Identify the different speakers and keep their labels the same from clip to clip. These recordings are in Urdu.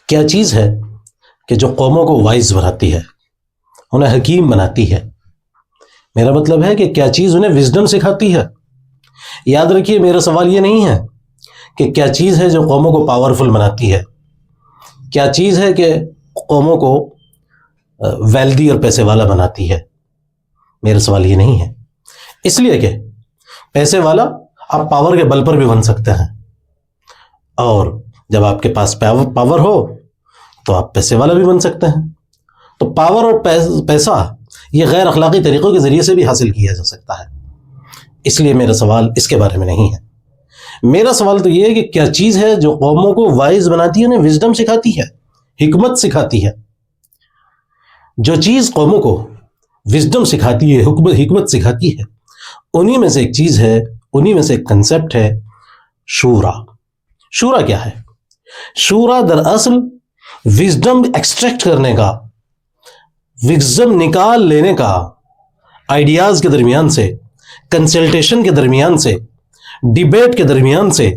Speaker 1: کیا چیز ہے کہ جو قوموں کو وائز بناتی ہے، انہیں حکیم بناتی ہے؟ میرا مطلب ہے کہ کیا چیز انہیں وزڈم سکھاتی ہے؟ یاد رکھیے، میرا سوال یہ نہیں ہے کہ کیا چیز ہے جو قوموں کو پاورفل بناتی ہے، کیا چیز ہے کہ قوموں کو ویلدی اور پیسے والا بناتی ہے۔ میرا سوال یہ نہیں ہے، اس لیے کہ پیسے والا آپ پاور کے بل پر بھی بن سکتے ہیں، اور جب آپ کے پاس پاور ہو تو آپ پیسے والا بھی بن سکتے ہیں۔ تو پاور اور پیسہ یہ غیر اخلاقی طریقوں کے ذریعے سے بھی حاصل کیا جا سکتا ہے، اس لیے میرا سوال اس کے بارے میں نہیں ہے۔ میرا سوال تو یہ ہے کہ کیا چیز ہے جو قوموں کو وائز بناتی ہے، انہیں وزڈم سکھاتی ہے، حکمت سکھاتی ہے۔ جو چیز قوموں کو وزڈم سکھاتی ہے، حکمت سکھاتی ہے، انہی میں سے ایک چیز ہے، انہی میں سے ایک کنسپٹ ہے شورا۔ شورا کیا ہے؟ شورا دراصل وزڈم ایکسٹریکٹ کرنے کا، وزڈم نکال لینے کا، آئیڈیاز کے درمیان سے، کنسلٹیشن کے درمیان سے، ڈیبیٹ کے درمیان سے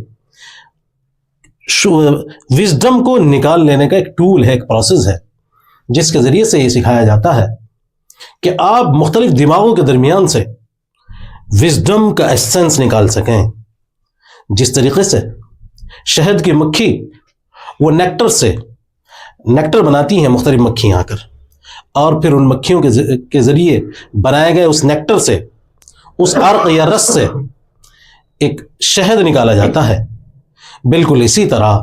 Speaker 1: وزڈم کو نکال لینے کا ایک ٹول ہے، ایک پروسیس ہے، جس کے ذریعے سے یہ سکھایا جاتا ہے کہ آپ مختلف دماغوں کے درمیان سے وزڈم کا ایسنس نکال سکیں۔ جس طریقے سے شہد کی مکھی وہ نیکٹر سے نیکٹر بناتی ہیں مختلف مکھیاں آ کر، اور پھر ان مکھیوں کے ذریعے بنائے گئے اس نیکٹر سے، اس عرق یا رس سے ایک شہد نکالا جاتا ہے، بالکل اسی طرح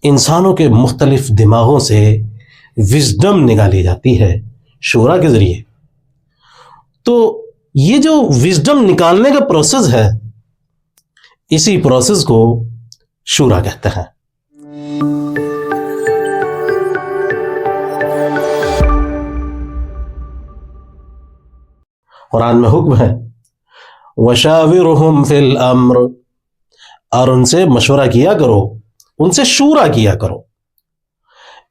Speaker 1: انسانوں کے مختلف دماغوں سے وزڈم نکالی جاتی ہے شورا کے ذریعے۔ تو یہ جو وزڈم نکالنے کا پروسیس ہے، اسی پروسیس کو شورا کہتے ہیں۔ قرآن میں حکم ہے وَشَاوِرْهُمْ فِي الْأَمْرِ، اور ان سے مشورہ کیا کرو، ان سے شورا کیا کرو۔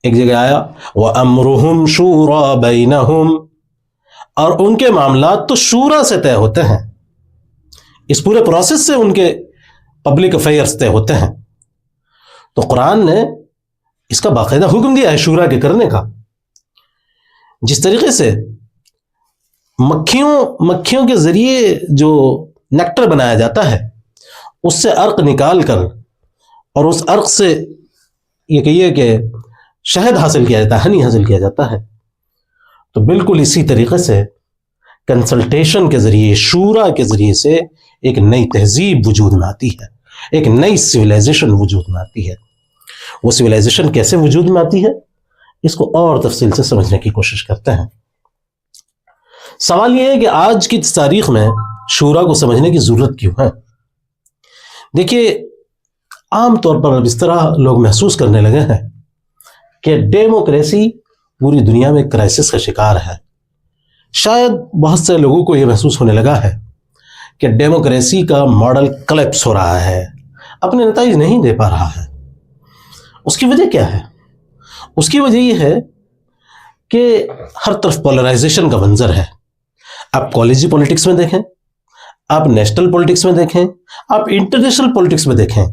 Speaker 1: ایک جگہ آیا وَأَمْرُهُمْ شُورَى بَيْنَهُمْ، اور ان کے معاملات تو شورا سے طے ہوتے ہیں، اس پورے پروسیس سے ان کے پبلک افیئرز طے ہوتے ہیں۔ تو قرآن نے اس کا باقاعدہ حکم دیا ہے شورا کے کرنے کا۔ جس طریقے سے مکھیوں کے ذریعے جو نیکٹر بنایا جاتا ہے، اس سے عرق نکال کر اور اس عرق سے یہ کہیے کہ شہد حاصل کیا جاتا ہے، ہنی حاصل کیا جاتا ہے، تو بالکل اسی طریقے سے کنسلٹیشن کے ذریعے، شورا کے ذریعے سے ایک نئی تہذیب وجود میں آتی ہے، ایک نئی سویلائزیشن وجود میں آتی ہے۔ وہ سویلائزیشن کیسے وجود میں آتی ہے، اس کو اور تفصیل سے سمجھنے کی کوشش کرتے ہیں۔ سوال یہ ہے کہ آج کی تاریخ میں شورا کو سمجھنے کی ضرورت کیوں ہے؟ دیکھیے، عام طور پر اب اس طرح لوگ محسوس کرنے لگے ہیں کہ ڈیموکریسی پوری دنیا میں کرائسس کا شکار ہے۔ شاید بہت سے لوگوں کو یہ محسوس ہونے لگا ہے کہ ڈیموکریسی کا ماڈل کلیپس ہو رہا ہے، اپنے نتائج نہیں دے پا رہا ہے۔ اس کی وجہ کیا ہے؟ اس کی وجہ یہ ہے کہ ہر طرف پولرائزیشن کا منظر ہے۔ آپ کالجی پولیٹکس میں دیکھیں، آپ نیشنل پولیٹکس میں دیکھیں، آپ انٹرنیشنل پولیٹکس میں دیکھیں،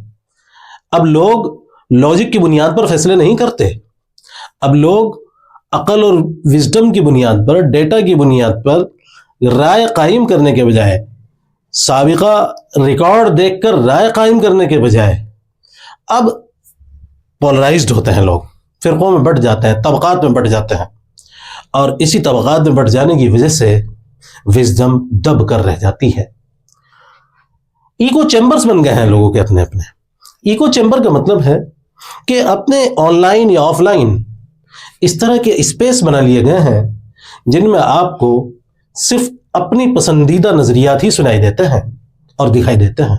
Speaker 1: اب لوگ لاجک کی بنیاد پر فیصلے نہیں کرتے، اب لوگ عقل اور وزڈم کی بنیاد پر، ڈیٹا کی بنیاد پر رائے قائم کرنے کے بجائے، سابقہ ریکارڈ دیکھ کر رائے قائم کرنے کے بجائے اب پولرائزڈ ہوتے ہیں، لوگ فرقوں میں بٹ جاتے ہیں، طبقات میں بٹ جاتے ہیں، اور اسی طبقات میں بٹ جانے کی وجہ سے وزڈم دب کر رہ جاتی ہے۔ ایکو چیمبرز بن گئے ہیں لوگوں کے اپنے اپنے۔ ایکو چیمبر کا مطلب ہے کہ اپنے آن لائن یا آف لائن اس طرح کے اسپیس بنا لیے گئے ہیں جن میں آپ کو صرف اپنی پسندیدہ نظریات ہی سنائی دیتے ہیں اور دکھائی دیتے ہیں۔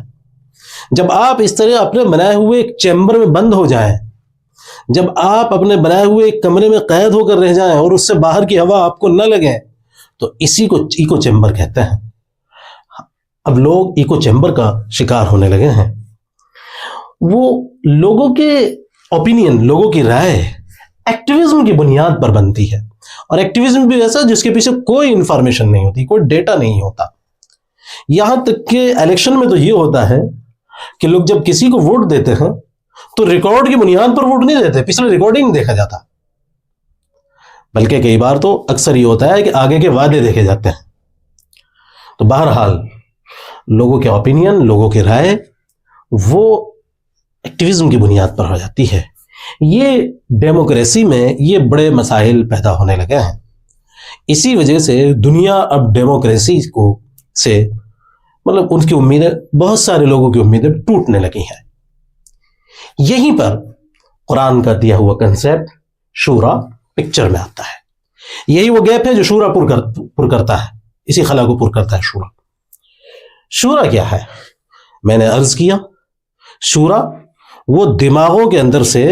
Speaker 1: جب آپ اس طرح اپنے بنائے ہوئے ایک چیمبر میں بند ہو جائیں، جب آپ اپنے بنائے ہوئے ایک کمرے میں قید ہو کر رہ جائیں اور اس سے باہر کی ہوا آپ کو نہ لگے، تو اسی کو ایکو چیمبر کہتے ہیں۔ اب لوگ ایکو چیمبر کا شکار ہونے لگے ہیں۔ وہ لوگوں کے اوپینین، لوگوں کی رائے ایکٹیویزم کی بنیاد پر بنتی ہے، اور ایکٹیویزم بھی ایسا جس کے پیچھے کوئی انفارمیشن نہیں ہوتی، کوئی ڈیٹا نہیں ہوتا۔ یہاں تک کہ الیکشن میں تو یہ ہوتا ہے کہ لوگ جب کسی کو ووٹ دیتے ہیں تو ریکارڈ کی بنیاد پر ووٹ نہیں دیتے، پچھلے ریکارڈنگ نہیں دیکھا جاتا، بلکہ کئی بار تو اکثر یہ ہوتا ہے کہ آگے کے وعدے دیکھے جاتے ہیں۔ تو بہرحال لوگوں کے اوپینین، لوگوں کی رائے وہ ایکٹیویزم کی بنیاد پر ہو جاتی ہے۔ یہ ڈیموکریسی میں یہ بڑے مسائل پیدا ہونے لگے ہیں۔ اسی وجہ سے دنیا اب ڈیموکریسی کو سے مطلب ان کی امیدیں، بہت سارے لوگوں کی امیدیں ٹوٹنے لگی ہیں۔ یہیں پر قرآن کا دیا ہوا کنسیپٹ شورا پکچر میں آتا ہے۔ یہی وہ گیپ ہے جو شورا پر کرتا ہے، اسی خلا کو پر کرتا ہے شورا۔ شورا کیا ہے؟ میں نے عرض کیا، شورا وہ دماغوں کے اندر سے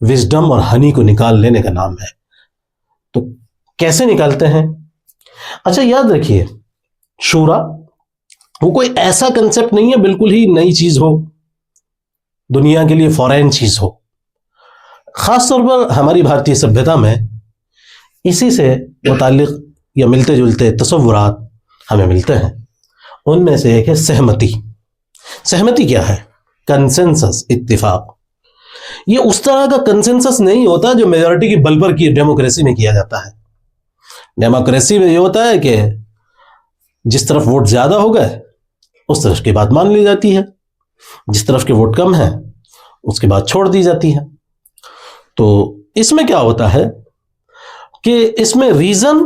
Speaker 1: وزڈم اور ہنی کو نکال لینے کا نام ہے۔ تو کیسے نکالتے ہیں؟ اچھا یاد رکھیے، شورا وہ کوئی ایسا کنسیپٹ نہیں ہے بالکل ہی نئی چیز ہو، دنیا کے لیے فورین چیز ہو۔ خاص طور پر ہماری بھارتی سبھیتا میں اسی سے متعلق یا ملتے جلتے تصورات ہمیں ملتے ہیں۔ ان میں سے ایک ہے سہمتی۔ سہمتی کیا ہے؟ کنسنسس، اتفاق۔ یہ اس طرح کا کنسنسس نہیں ہوتا جو میجورٹی کی بل پر کی ڈیموکریسی میں کیا جاتا ہے۔ ڈیموکریسی میں یہ ہوتا ہے کہ جس طرف ووٹ زیادہ ہو گئے اس طرف کی بات مان لی جاتی ہے، جس طرف کے ووٹ کم ہیں اس کی بات چھوڑ دی جاتی ہے۔ تو اس میں کیا ہوتا ہے کہ اس میں ریزن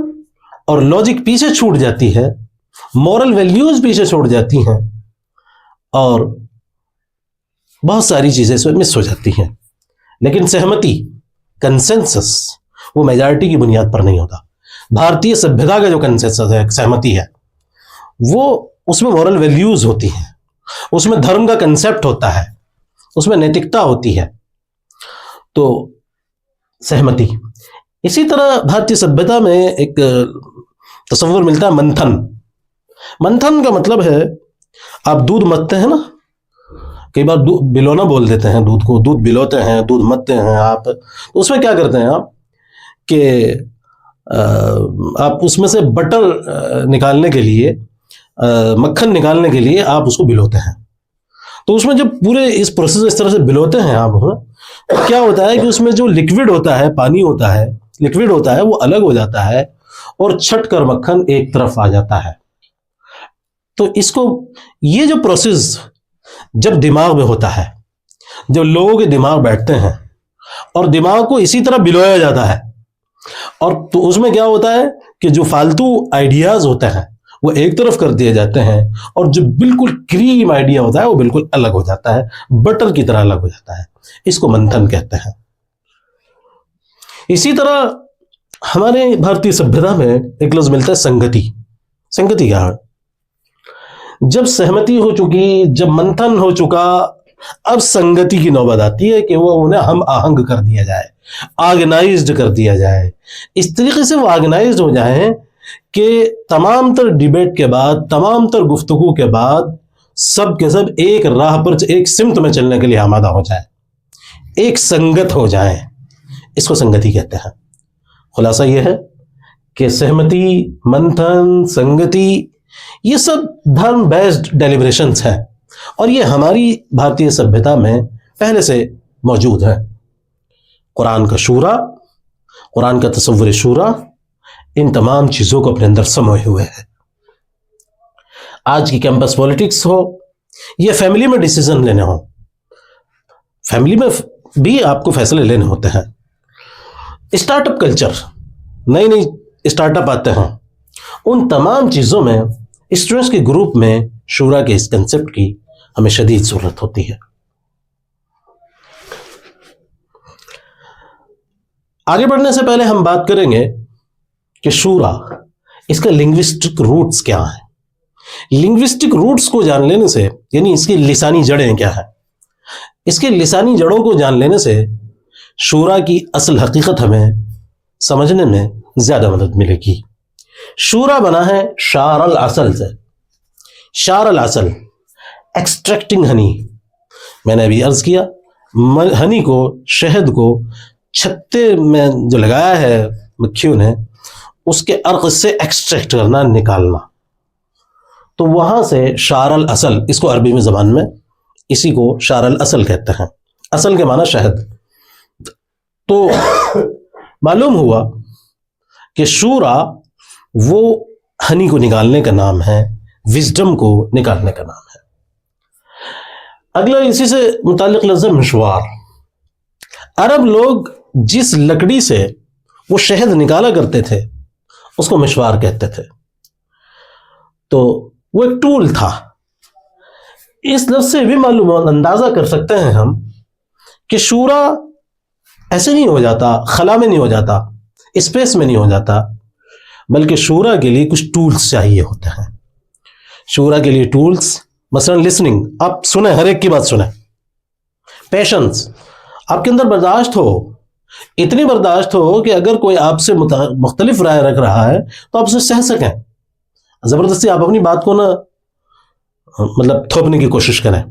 Speaker 1: اور لاجک پیچھے چھوٹ جاتی ہے، مورل ویلیوز پیچھے چھوڑ جاتی ہیں، اور بہت ساری چیزیں اس میں مس ہو جاتی ہیں۔ لیکن سہمتی، کنسنسس، وہ میجارٹی کی بنیاد پر نہیں ہوتا۔ بھارتی سبھیتا کا جو کنسنسس ہے، سہمتی ہے، وہ اس میں مورل ویلیوز ہوتی ہیں، اس میں دھرم کا کنسیپٹ ہوتا ہے، اس میں نیتکتا ہوتی ہے۔ تو سہمتی۔ اسی طرح بھارتی سبھیتا میں ایک تصور ملتا ہے منتھن۔ منتھن کا مطلب ہے آپ دودھ متتے ہیں نا، کئی بار بلونا بول دیتے ہیں دودھ کو، دودھ بلوتے ہیں، دودھ متتے ہیں آپ۔ تو اس میں کیا کرتے ہیں آپ کہ آپ اس میں سے بٹر نکالنے کے لیے، مکھن نکالنے کے لیے آپ اس کو بلوتے ہیں۔ تو اس میں جب پورے اس پروسیس اس طرح سے بلوتے ہیں آپ، تو کیا ہوتا ہے کہ اس میں جو لکوڈ ہوتا ہے، پانی ہوتا ہے، لکوڈ ہوتا ہے، وہ الگ ہو جاتا ہے اور چھٹ کر مکھن ایک طرف آ جاتا ہے۔ تو اس کو، یہ جو پروسیس جب دماغ میں ہوتا ہے، جب لوگوں کے دماغ بیٹھتے ہیں اور دماغ کو اسی طرح بلویا جاتا ہے، اور تو اس میں کیا ہوتا ہے کہ جو فالتو آئیڈیاز ہوتے ہیں وہ ایک طرف کر دیے جاتے ہیں، اور جو بالکل کریم آئیڈیا ہوتا ہے وہ بالکل الگ ہو جاتا ہے، بٹر کی طرح الگ ہو جاتا ہے۔ اس کو منتھن کہتے ہیں۔ اسی طرح ہمارے بھارتی سبھیتا میں ایک لفظ ملتا ہے سنگتی۔ سنگتی کیا ہے؟ جب سہمتی ہو چکی، جب منتھن ہو چکا، اب سنگتی کی نوبت آتی ہے کہ وہ انہیں ہم آہنگ کر دیا جائے، آرگنائزڈ کر دیا جائے۔ اس طریقے سے وہ آرگنائزڈ ہو جائیں کہ تمام تر ڈیبیٹ کے بعد، تمام تر گفتگو کے بعد سب کے سب ایک راہ پر، ایک سمت میں چلنے کے لیے آمادہ ہو جائیں، ایک سنگت ہو جائیں۔ اس کو سنگتی کہتے ہیں۔ خلاصہ یہ ہے کہ سہمتی، منتھن، سنگتی، یہ سب دھرم بیسڈ ڈیلیبریشنز ہیں، اور یہ ہماری بھارتی سبھیتا میں پہلے سے موجود ہے۔ قرآن کا شورا، قرآن کا تصور شورا، ان تمام چیزوں کو اپنے اندر سموئے ہوئے ہے۔ آج کی کیمپس پولیٹکس ہو، یہ فیملی میں ڈیسیزن لینے ہوں، فیملی میں بھی آپ کو فیصلے لینے ہوتے ہیں۔ اسٹارٹ اپ کلچر، نئی نئی اسٹارٹ اپ آتے ہیں، ان تمام چیزوں میں اسٹوڈنٹس کے گروپ میں شورا کے اس کنسیپٹ کی ہمیں شدید ضرورت ہوتی ہے۔ آگے بڑھنے سے پہلے ہم بات کریں گے کہ شورا، اس کا لنگوسٹک روٹس کیا ہیں۔ لنگوسٹک روٹس کو جان لینے سے، یعنی اس کی لسانی جڑیں کیا ہیں، اس کے لسانی جڑوں کو جان لینے سے شورا کی اصل حقیقت ہمیں سمجھنے میں زیادہ مدد ملے گی۔ شورا بنا ہے شار العسل سے۔ شار العسل، ایکسٹریکٹنگ ہنی۔ میں نے ابھی عرض کیا، ہنی کو، شہد کو چھتے میں جو لگایا ہے مکھیوں نے، اس کے عرق سے ایکسٹریکٹ کرنا، نکالنا۔ تو وہاں سے شار العسل، اس کو عربی میں زبان میں اسی کو شار العسل کہتے ہیں۔ اصل کے معنی شہد. تو معلوم ہوا کہ شورا وہ ہنی کو نکالنے کا نام ہے، وزڈم کو نکالنے کا نام ہے. اگلا اسی سے متعلق لفظ مشوار. عرب لوگ جس لکڑی سے وہ شہد نکالا کرتے تھے اس کو مشوار کہتے تھے. تو وہ ایک ٹول تھا. اس لفظ سے بھی معلوم اندازہ کر سکتے ہیں ہم کہ شورا ایسے نہیں ہو جاتا، خلا میں نہیں ہو جاتا، اسپیس میں نہیں ہو جاتا، بلکہ شورا کے لیے کچھ ٹولز چاہیے ہوتے ہیں. شورا کے لیے ٹولز مثلا لسننگ. آپ سنیں، ہر ایک کی بات سنیں. پیشنس، آپ کے اندر برداشت ہو، اتنی برداشت ہو کہ اگر کوئی آپ سے مختلف رائے رکھ رہا ہے تو آپ اسے سہ سکیں. زبردستی آپ اپنی بات کو نہ مطلب تھوپنے کی کوشش کریں.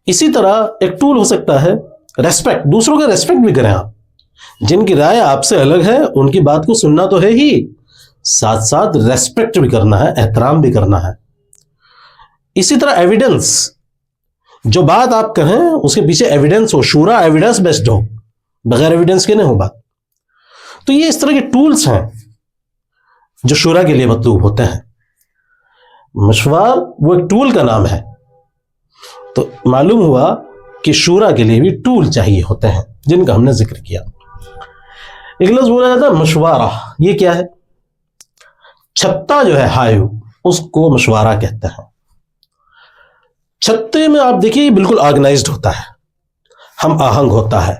Speaker 1: اسی طرح ایک ٹول ہو سکتا ہے ریسپیکٹ. دوسروں کا ریسپیکٹ بھی کریں. آپ جن کی رائے آپ سے الگ ہے ان کی بات کو سننا تو ہے ہی، ساتھ ساتھ ریسپیکٹ بھی کرنا ہے، احترام بھی کرنا ہے. اسی طرح ایویڈنس، جو بات آپ کہیں اس کے پیچھے ایویڈنس ہو. شورا ایویڈنس بیسڈ ہو، بغیر ایویڈنس کے نہیں ہو بات. تو یہ اس طرح کے ٹولز ہیں جو شورا کے لیے مطلوب ہوتے ہیں. مشوار وہ ایک ٹول کا نام ہے. تو معلوم ہوا کہ شورا کے لیے بھی ٹول چاہیے ہوتے ہیں جن کا ہم نے ذکر کیا. ایک لفظ بولا جاتا ہے مشورہ. یہ کیا ہے؟ چھتا جو ہے ہایو، اس کو مشورہ کہتے ہیں. چھتے میں آپ دیکھیے بالکل آرگنائزڈ ہوتا ہے، ہم آہنگ ہوتا ہے،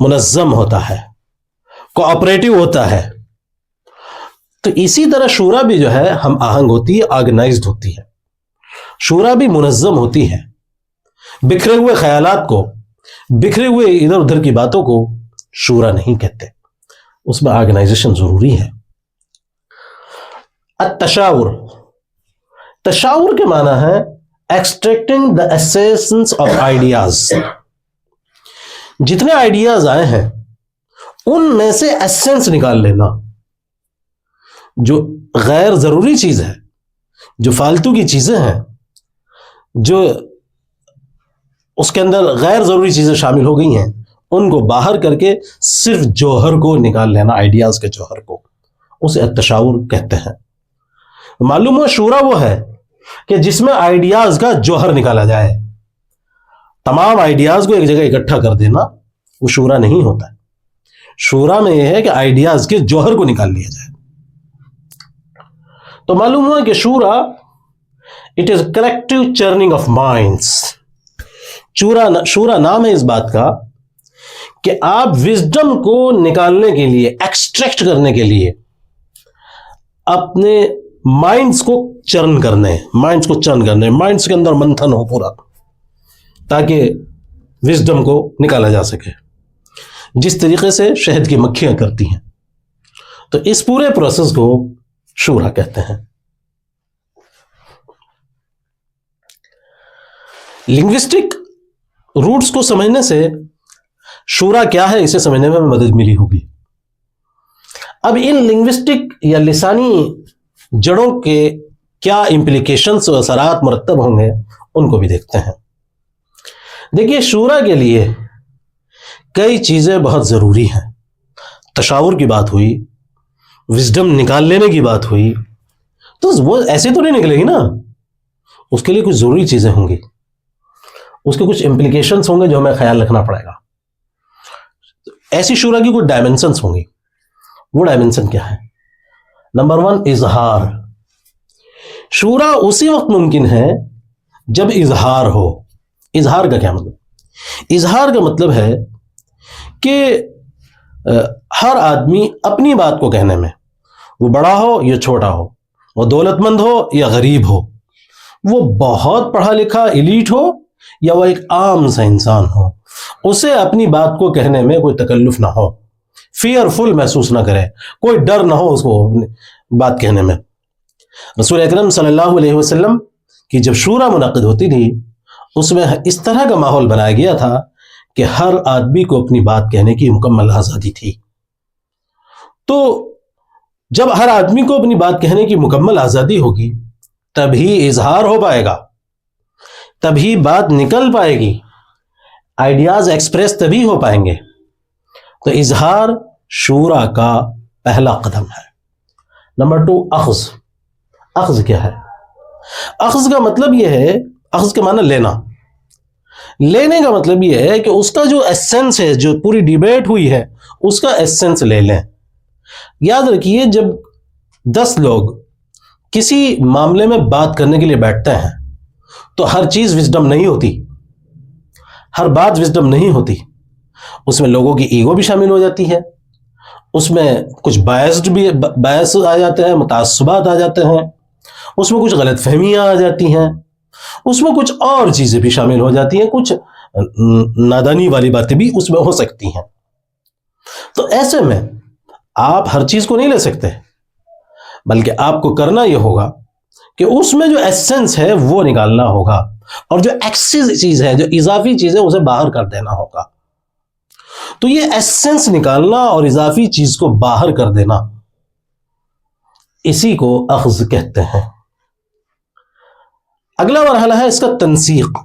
Speaker 1: منظم ہوتا ہے، کوآپریٹو ہوتا ہے. تو اسی طرح شورا بھی جو ہے ہم آہنگ ہوتی ہے، آرگنائزڈ ہوتی ہے. شورا بھی منظم ہوتی ہے. بکھرے ہوئے خیالات کو، بکھرے ہوئے ادھر ادھر کی باتوں کو شورا نہیں کہتے، اس میں آرگنائزیشن ضروری ہے. التشاور. تشاور کے معنی ہے extracting the essence of ideas. جتنے آئیڈیاز آئے ہیں ان میں سے ایسنس نکال لینا. جو غیر ضروری چیز ہے، جو فالتو کی چیزیں ہیں، جو اس کے اندر غیر ضروری چیزیں شامل ہو گئی ہیں، ان کو باہر کر کے صرف جوہر کو نکال لینا، آئیڈیاز کے جوہر کو، اسے التشاور کہتے ہیں. معلوم ہو شورا وہ ہے کہ جس میں آئیڈیاز کا جوہر نکالا جائے. تمام آئیڈیاز کو ایک جگہ اکٹھا کر دینا وہ شورا نہیں ہوتا ہے. شورا میں یہ ہے کہ آئیڈیاز کے جوہر کو نکال لیا جائے. تو معلوم ہوا کہ شورا it is collective churning of minds. شورا نام ہے اس بات کا کہ آپ وزڈم کو نکالنے کے لیے، ایکسٹریکٹ کرنے کے لیے اپنے مائنڈز کو چرن کرنے، مائنڈز کے اندر منتھن ہو پورا، تاکہ وزڈم کو نکالا جا سکے، جس طریقے سے شہد کی مکھیاں کرتی ہیں. تو اس پورے پروسیس کو شورا کہتے ہیں. لنگوسٹک روٹس کو سمجھنے سے شورا کیا ہے اسے سمجھنے میں مدد ملی ہوگی. اب ان لنگوسٹک یا لسانی جڑوں کے کیا امپلیکیشنز و اثرات مرتب ہوں گے ان کو بھی دیکھتے ہیں. دیکھیے شورا کے لیے کئی چیزیں بہت ضروری ہیں. تشاور کی بات ہوئی، وزڈم نکال لینے کی بات ہوئی، تو وہ ایسے تو نہیں نکلے گی نا، اس کے لیے کچھ ضروری چیزیں ہوں گی، اس کے کچھ امپلیکیشنز ہوں گے جو ہمیں خیال رکھنا پڑے گا. ایسی شورا کی کچھ ڈائمنشنز ہوں گی. وہ ڈائمنشن کیا ہے؟ نمبر 1 اظہار. شورا اسی وقت ممکن ہے جب اظہار ہو. اظہار کا کیا مطلب؟ اظہار کا مطلب ہے کہ ہر آدمی اپنی بات کو کہنے میں، وہ بڑا ہو یا چھوٹا ہو، وہ دولت مند ہو یا غریب ہو، وہ بہت پڑھا لکھا ایلیٹ ہو یا وہ ایک عام سا انسان ہو، اسے اپنی بات کو کہنے میں کوئی تکلف نہ ہو، فیئرفل محسوس نہ کرے، کوئی ڈر نہ ہو اس کو بات کہنے میں. رسول اکرم صلی اللہ علیہ وسلم کی جب شورا منعقد ہوتی تھی اس میں اس طرح کا ماحول بنایا گیا تھا کہ ہر آدمی کو اپنی بات کہنے کی مکمل آزادی تھی. تو جب ہر آدمی کو اپنی بات کہنے کی مکمل آزادی ہوگی تبھی اظہار ہو پائے گا، تبھی بات نکل پائے گی، آئیڈیاز ایکسپریس تبھی ہو پائیں گے. تو اظہار شورا کا پہلا قدم ہے. نمبر 2 اخذ. اخذ کیا ہے؟ اخذ کا مطلب یہ ہے، اخذ کے معنی لینا. لینے کا مطلب یہ ہے کہ اس کا جو ایسنس ہے، جو پوری ڈیبیٹ ہوئی ہے اس کا ایسنس لے لیں. یاد رکھیے جب 10 لوگ کسی معاملے میں بات کرنے کے لیے بیٹھتے ہیں تو ہر چیز وزڈم نہیں ہوتی، ہر بات وزڈم نہیں ہوتی. اس میں لوگوں کی ایگو بھی شامل ہو جاتی ہے، اس میں کچھ باعث آ جاتے ہیں، متعصبات آ جاتے ہیں، اس میں کچھ غلط فہمیاں آ جاتی ہیں، اس میں کچھ اور چیزیں بھی شامل ہو جاتی ہیں، کچھ نادانی والی باتیں بھی اس میں ہو سکتی ہیں. تو ایسے میں آپ ہر چیز کو نہیں لے سکتے، بلکہ آپ کو کرنا یہ ہوگا کہ اس میں جو ایسنس ہے وہ نکالنا ہوگا، اور جو ایکسس چیز ہے، جو اضافی چیز ہے، اسے باہر کر دینا ہوگا. تو یہ ایسنس نکالنا اور اضافی چیز کو باہر کر دینا، اسی کو اخذ کہتے ہیں. اگلا مرحلہ ہے اس کا تنسیق.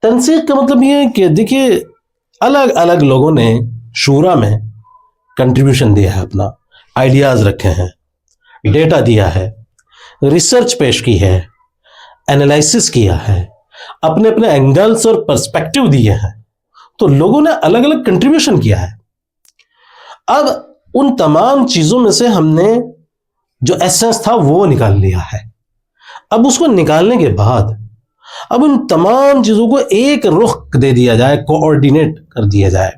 Speaker 1: تنسیق کا مطلب یہ ہے کہ دیکھیے الگ الگ لوگوں نے شورا میں کنٹریبیوشن دیا ہے، اپنا آئیڈیاز رکھے ہیں، ڈیٹا دیا ہے، ریسرچ پیش کی ہے، اینالائسس کیا ہے، اپنے اپنے اینگلز اور پرسپیکٹیو دیے ہیں. تو لوگوں نے الگ الگ کنٹریبیوشن کیا ہے. اب ان تمام چیزوں میں سے ہم نے جو ایسنس تھا وہ نکال لیا ہے. اب اس کو نکالنے کے بعد اب ان تمام چیزوں کو ایک رخ دے دیا جائے، کوآرڈینیٹ کر دیا جائے،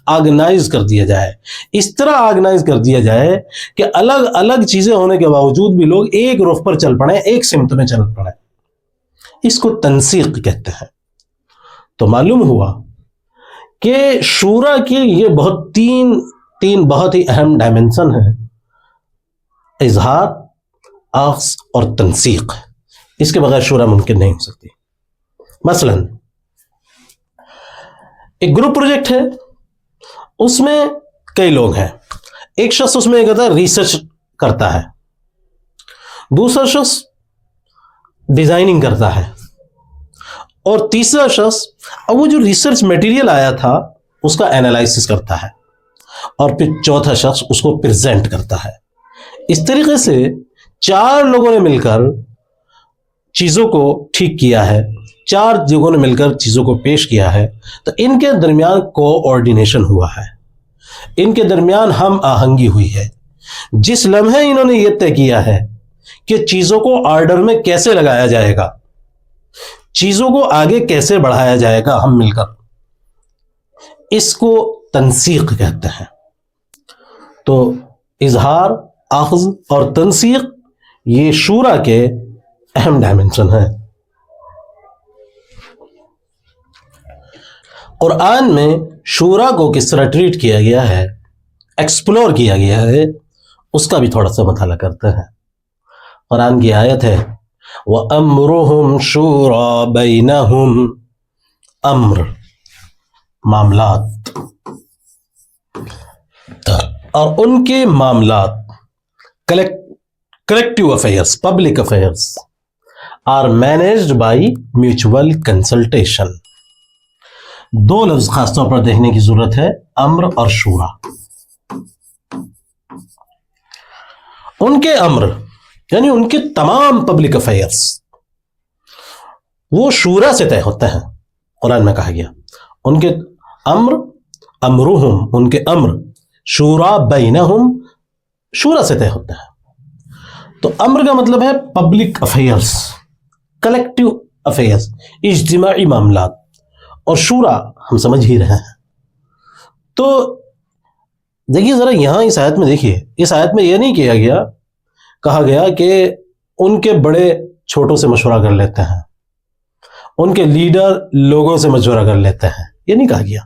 Speaker 1: آرگنائز کر دیا جائے. اس طرح آرگنائز کر دیا جائے کہ الگ الگ چیزیں ہونے کے باوجود بھی لوگ ایک رخ پر چل پڑیں، ایک سمت میں چل پڑیں. اس کو تنسیق کہتے ہیں. تو معلوم ہوا کہ شورا کے یہ تین بہت ہی اہم ڈائمنشن ہیں: اظہار، اخذ اور تنسیق. اس کے بغیر شورا ممکن نہیں ہو سکتی. مثلا ایک گروپ پروجیکٹ ہے، اس میں کئی لوگ ہیں. ایک شخص اس میں یہ کہتا ہے ریسرچ کرتا ہے، دوسرا شخص ڈیزائننگ کرتا ہے، اور تیسرا شخص اب وہ جو ریسرچ میٹیریل آیا تھا اس کا اینالائسس کرتا ہے، اور پھر چوتھا شخص اس کو پریزنٹ کرتا ہے. اس طریقے سے 4 لوگوں نے مل کر چیزوں کو ٹھیک کیا ہے، 4 لوگوں نے مل کر چیزوں کو پیش کیا ہے. تو ان کے درمیان کوآرڈینیشن ہوا ہے، ان کے درمیان ہم آہنگی ہوئی ہے. جس لمحے انہوں نے یہ طے کیا ہے کہ چیزوں کو آرڈر میں کیسے لگایا جائے گا، چیزوں کو آگے کیسے بڑھایا جائے گا ہم مل کر، اس کو تنسیق کہتے ہیں. تو اظہار، اخذ اور تنسیق یہ شورا کے اہم ڈائمنشن ہیں. قرآن میں شورا کو کس طرح ٹریٹ کیا گیا ہے، ایکسپلور کیا گیا ہے، اس کا بھی تھوڑا سا مطالعہ کرتے ہیں. قرآن کی آیت ہے وَأَمْرُهُمْ شُورَى بَيْنَهُمْ. امر معاملات، اور ان کے معاملات collective affairs, public affairs are managed by mutual consultation. 2 لفظ خاص طور پر دیکھنے کی ضرورت ہے، امر اور شورا. ان کے امر یعنی ان کے تمام پبلک افیئرس وہ شورا سے طے ہوتے ہیں. قرآن میں کہا گیا ان کے امرہم، ان کے امر شورا بینہم، شورا سے طے ہوتے ہیں. تو امر کا مطلب ہے پبلک افیئرس، کلیکٹیو افیئرس، اجتماعی معاملات، اور شورا ہم سمجھ ہی رہے ہیں. تو دیکھیے ذرا یہاں اس آیت میں دیکھیے، اس آیت میں یہ نہیں کہا گیا کہ ان کے بڑے چھوٹوں سے مشورہ کر لیتے ہیں، ان کے لیڈر لوگوں سے مشورہ کر لیتے ہیں. یہ نہیں کہا گیا.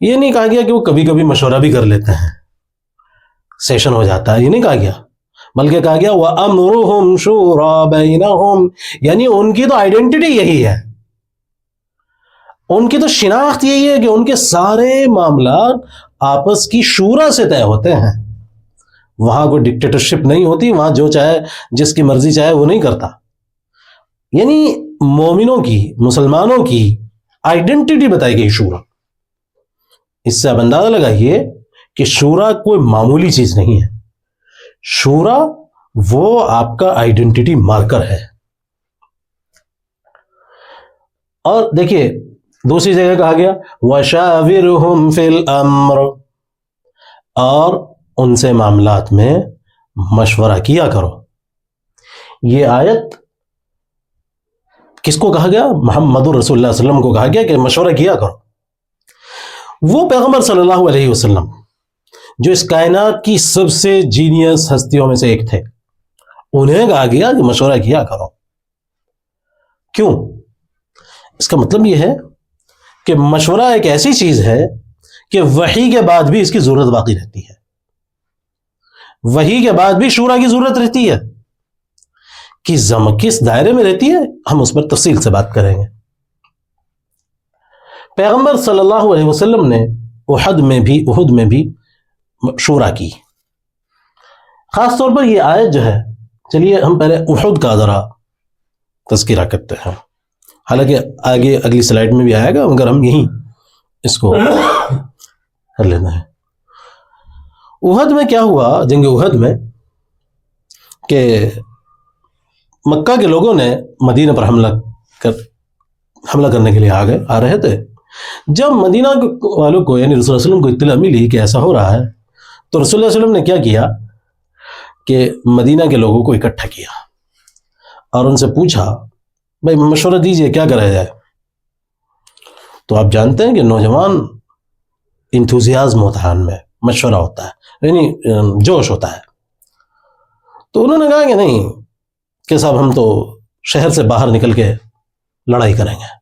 Speaker 1: یہ نہیں کہا گیا کہ وہ کبھی کبھی مشورہ بھی کر لیتے ہیں، سیشن ہو جاتا ہے. یہ نہیں کہا گیا، بلکہ کہا گیا وَأَمْرُهُمْ شُورَى بَيْنَهُمْ، یعنی ان کی تو آئیڈینٹی یہی ہے، ان کی تو شناخت یہی ہے کہ ان کے سارے معاملات آپس کی شورا سے طے ہوتے ہیں. وہاں کوئی ڈکٹیٹرشپ نہیں ہوتی، وہاں جو چاہے جس کی مرضی چاہے وہ نہیں کرتا. یعنی مومنوں کی، مسلمانوں کی آئیڈینٹی بتائی گئی شورا. اس سے آپ اندازہ لگائیے کہ شورا کوئی معمولی چیز نہیں ہے. شورا وہ آپ کا آئیڈینٹی مارکر ہے. اور دیکھیے دوسری جگہ کہا گیا وَشَاوِرْهُمْ فِي الْأَمْرِ، اور ان سے معاملات میں مشورہ کیا کرو. یہ آیت کس کو کہا گیا؟ محمد رسول اللہ صلی اللہ علیہ وسلم کو کہا گیا کہ مشورہ کیا کرو. وہ پیغمبر صلی اللہ علیہ وسلم جو اس کائنات کی سب سے جینیس ہستیوں میں سے ایک تھے، انہیں کہا گیا کہ مشورہ کیا کرو. کیوں؟ اس کا مطلب یہ ہے کہ مشورہ ایک ایسی چیز ہے کہ وحی کے بعد بھی اس کی ضرورت باقی رہتی ہے. وحی کے بعد بھی شورا کی ضرورت رہتی ہے. کس دائرے میں رہتی ہے ہم اس پر تفصیل سے بات کریں گے. پیغمبر صلی اللہ علیہ وسلم نے احد میں بھی شورا کی. خاص طور پر یہ آیت جو ہے، چلیے ہم پہلے احد کا ذرا تذکرہ کرتے ہیں، حالانکہ آگے اگلی سلائیڈ میں بھی آئے گا، مگر ہم یہیں اس کو کر لینا ہے. احد میں کیا ہوا؟ جنگ احد میں کہ مکہ کے لوگوں نے مدینہ پر حملہ کرنے کے لیے آ رہے تھے. جب مدینہ والوں کو یعنی رسول اللہ علیہ وسلم کو اطلاع ملی کہ ایسا ہو رہا ہے، تو رسول اللہ علیہ وسلم نے کیا کیا کہ مدینہ کے لوگوں کو اکٹھا کیا اور ان سے پوچھا بھائی مشورہ دیجئے کیا کرا جائے. تو آپ جانتے ہیں کہ نوجوان انتھوزیازم ہوتا ہے، ان میں مشورہ ہوتا ہے، یعنی جوش ہوتا ہے. تو انہوں نے کہا کہ نہیں کہ صاحب ہم تو شہر سے باہر نکل کے لڑائی کریں گے.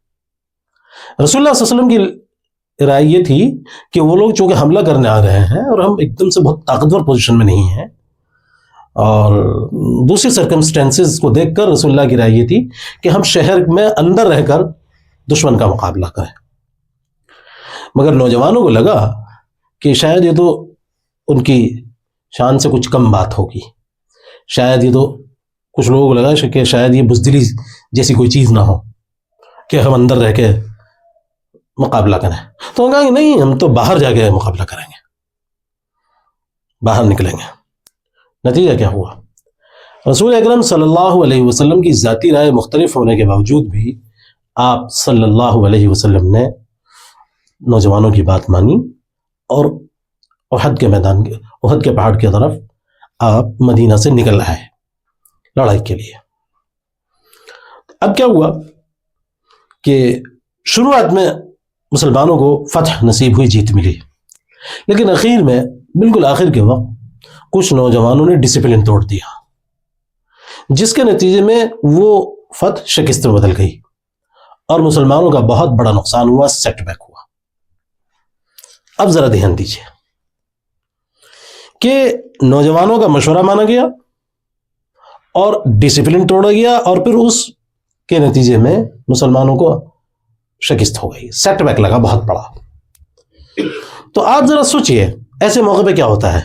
Speaker 1: رسول اللہ صلی اللہ علیہ وسلم کی رائے یہ تھی کہ وہ لوگ چونکہ حملہ کرنے آ رہے ہیں اور ہم ایک دم سے بہت طاقتور پوزیشن میں نہیں ہیں، اور دوسری سرکمسٹینسز کو دیکھ کر رسول اللہ کی رائے یہ تھی کہ ہم شہر میں اندر رہ کر دشمن کا مقابلہ کریں. مگر نوجوانوں کو لگا کہ شاید یہ تو ان کی شان سے کچھ کم بات ہوگی، شاید یہ تو کچھ لوگوں کو لگا کہ شاید یہ بزدلی جیسی کوئی چیز نہ ہو کہ ہم اندر رہ کے مقابلہ کریں. تو کہا کہ نہیں، ہم تو باہر جا کے مقابلہ کریں گے، باہر نکلیں گے. نتیجہ کیا ہوا؟ رسول اکرم صلی اللہ علیہ وسلم کی ذاتی رائے مختلف ہونے کے باوجود بھی آپ صلی اللہ علیہ وسلم نے نوجوانوں کی بات مانی اور احد کے پہاڑ کی طرف آپ مدینہ سے نکل آئے لڑائی کے لیے. اب کیا ہوا کہ شروعات میں مسلمانوں کو فتح نصیب ہوئی، جیت ملی، لیکن اخیر میں بالکل آخر کے وقت کچھ نوجوانوں نے ڈسپلن توڑ دیا، جس کے نتیجے میں وہ فتح شکست میں بدل گئی اور مسلمانوں کا بہت بڑا نقصان ہوا، سیٹ بیک ہوا. اب ذرا دھیان دیجیے کہ نوجوانوں کا مشورہ مانا گیا اور ڈسپلن توڑا گیا، اور پھر اس کے نتیجے میں مسلمانوں کو شکست ہو گئی، سیٹ بیک لگا بہت بڑا. تو آپ ذرا سوچئے ایسے موقع پہ کیا ہوتا ہے؟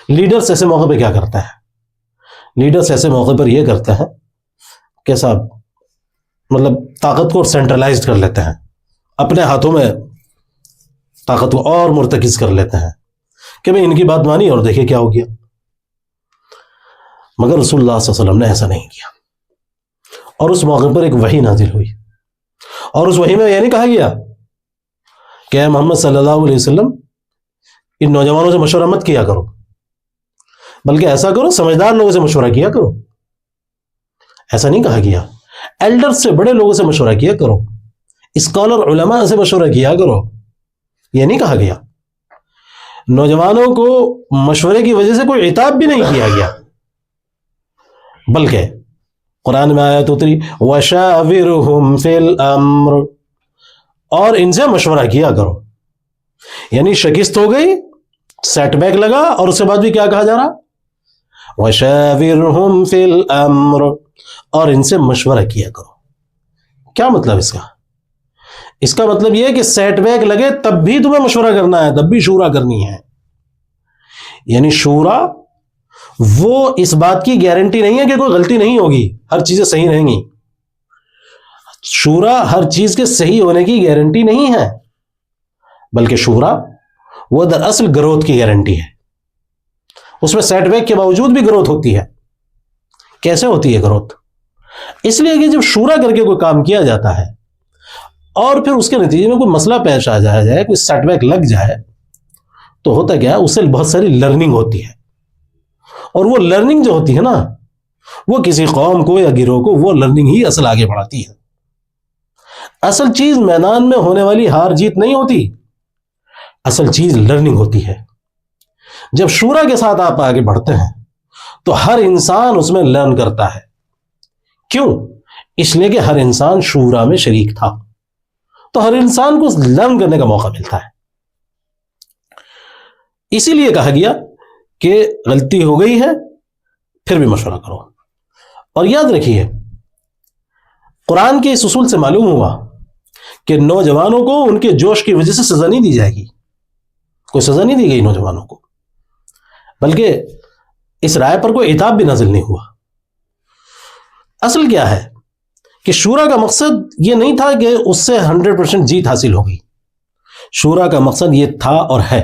Speaker 1: لیڈرز ایسے موقع پہ کیا کرتا ہے؟ لیڈرز ایسے موقع پر یہ کرتے ہیں کہ صاحب مطلب طاقت کو سینٹرلائزڈ کر لیتے ہیں، اپنے ہاتھوں میں طاقت کو اور مرتکز کر لیتے ہیں کہ میں ان کی بات مانی اور دیکھیں کیا ہو گیا. مگر رسول اللہ صلی اللہ علیہ وسلم نے ایسا نہیں کیا، اور اس موقع پر ایک وحی نازل ہوئی، اور اس وحی میں یہ نہیں کہا گیا کہ اے محمد صلی اللہ علیہ وسلم ان نوجوانوں سے مشورہ مت کیا کرو، بلکہ ایسا کرو سمجھدار لوگوں سے مشورہ کیا کرو. ایسا نہیں کہا گیا. ایلڈر سے، بڑے لوگوں سے مشورہ کیا کرو، اسکالر علماء سے مشورہ کیا کرو، یہ نہیں کہا گیا. نوجوانوں کو مشورے کی وجہ سے کوئی عتاب بھی نہیں کیا گیا، بلکہ قرآن میں آیت اتری وَشَاوِرْهُمْ فِي الْأَمْرِ، اور ان سے مشورہ کیا کرو. یعنی شکست ہو گئی، سیٹ بیک لگا، اور اس کے بعد بھی کیا کہا جا رہا؟ وَشَاوِرْهُمْ فِي الْأَمْرِ، اور ان سے مشورہ کیا کرو. کیا مطلب اس کا؟ اس کا مطلب یہ ہے کہ سیٹ بیک لگے تب بھی تمہیں مشورہ کرنا ہے، تب بھی شورا کرنی ہے. یعنی شورا وہ اس بات کی گارنٹی نہیں ہے کہ کوئی غلطی نہیں ہوگی، ہر چیزیں صحیح رہیں گی. شورا ہر چیز کے صحیح ہونے کی گارنٹی نہیں ہے، بلکہ شورا وہ دراصل گروتھ کی گارنٹی ہے۔ اس میں سیٹ بیک کے باوجود بھی گروتھ ہوتی ہے۔ کیسے ہوتی ہے گروتھ؟ اس لیے کہ جب شورا کر کے کوئی کام کیا جاتا ہے اور پھر اس کے نتیجے میں کوئی مسئلہ پیش آ جائے، کوئی سیٹ بیک لگ جائے، تو ہوتا کیا ہے، اس سے بہت ساری لرننگ ہوتی ہے، اور وہ لرننگ جو ہوتی ہے نا، وہ کسی قوم کو یا گروہ کو وہ لرننگ ہی اصل آگے بڑھاتی ہے۔ اصل چیز میدان میں ہونے والی ہار جیت نہیں ہوتی، اصل چیز لرننگ ہوتی ہے۔ جب شورا کے ساتھ آپ آگے بڑھتے ہیں تو ہر انسان اس میں لرن کرتا ہے۔ کیوں؟ اس لیے کہ ہر انسان شورا میں شریک تھا، تو ہر انسان کو لرن کرنے کا موقع ملتا ہے۔ اسی لیے کہا گیا کہ غلطی ہو گئی ہے پھر بھی مشورہ کرو۔ اور یاد رکھیے، قرآن کے اس اصول سے معلوم ہوا کہ نوجوانوں کو ان کے جوش کی وجہ سے سزا نہیں دی جائے گی، کوئی سزا نہیں دی گئی نوجوانوں کو، بلکہ اس رائے پر کوئی عتاب بھی نازل نہیں ہوا۔ اصل کیا ہے کہ شورا کا مقصد یہ نہیں تھا کہ اس سے 100% جیت حاصل ہوگی۔ شورا کا مقصد یہ تھا اور ہے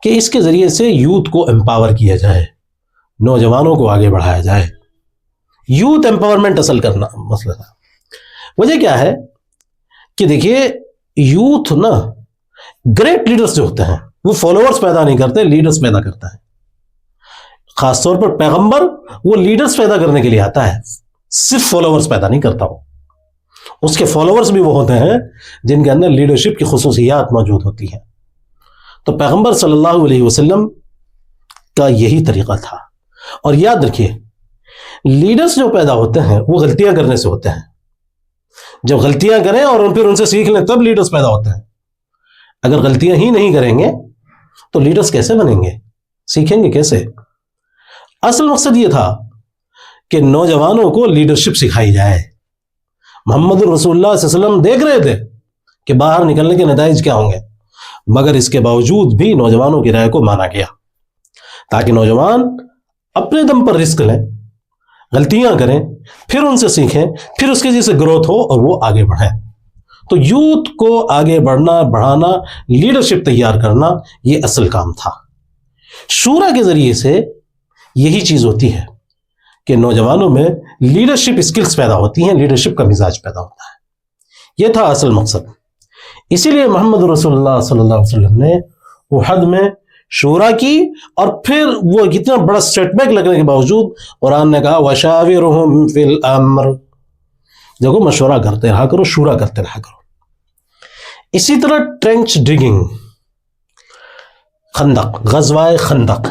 Speaker 1: کہ اس کے ذریعے سے یوتھ کو امپاور کیا جائے، نوجوانوں کو آگے بڑھایا جائے۔ یوتھ امپاورمنٹ اصل کرنا مسئلہ تھا۔ وجہ کیا ہے کہ دیکھیے، یوتھ نا گریٹ لیڈرز جو ہوتے ہیں وہ فالوورز پیدا نہیں کرتے، لیڈرز پیدا کرتا ہے۔ خاص طور پر پیغمبر وہ لیڈرز پیدا کرنے کے لیے آتا ہے، صرف فالوورز پیدا نہیں کرتا۔ وہ اس کے فالوورز بھی وہ ہوتے ہیں جن کے اندر لیڈرشپ کی خصوصیات موجود ہوتی ہیں۔ تو پیغمبر صلی اللہ علیہ وسلم کا یہی طریقہ تھا۔ اور یاد رکھیے، لیڈرز جو پیدا ہوتے ہیں وہ غلطیاں کرنے سے ہوتے ہیں۔ جب غلطیاں کریں اور پھر ان سے سیکھ لیں تب لیڈرز پیدا ہوتے ہیں۔ اگر غلطیاں ہی نہیں کریں گے تو لیڈرز کیسے بنیں گے؟ سیکھیں گے کیسے؟ اصل مقصد یہ تھا کہ نوجوانوں کو لیڈرشپ سکھائی جائے۔ محمد رسول اللہ صلی اللہ علیہ وسلم دیکھ رہے تھے کہ باہر نکلنے کے نتائج کیا ہوں گے، مگر اس کے باوجود بھی نوجوانوں کی رائے کو مانا گیا، تاکہ نوجوان اپنے دم پر رسک لیں، غلطیاں کریں، پھر ان سے سیکھیں، پھر اس کی وجہ سے گروتھ ہو اور وہ آگے بڑھیں۔ تو یوتھ کو آگے بڑھانا، لیڈرشپ تیار کرنا، یہ اصل کام تھا۔ شورا کے ذریعے سے یہی چیز ہوتی ہے کہ نوجوانوں میں لیڈرشپ اسکلز پیدا ہوتی ہیں، لیڈرشپ کا مزاج پیدا ہوتا ہے۔ یہ تھا اصل مقصد۔ اسی لیے محمد رسول اللہ صلی اللہ علیہ وسلم نے احد میں شورا کی، اور پھر وہ اتنا بڑا سیٹ بیک لگنے کے باوجود قرآن نے کہا وَشَاوِرْهُمْ فِي الْأَمْرِ، دیکھو مشورہ کرتے رہا کرو، شورا کرتے رہا کرو۔ اسی طرح ٹرینچ ڈگنگ، خندق، غزوہ خندق،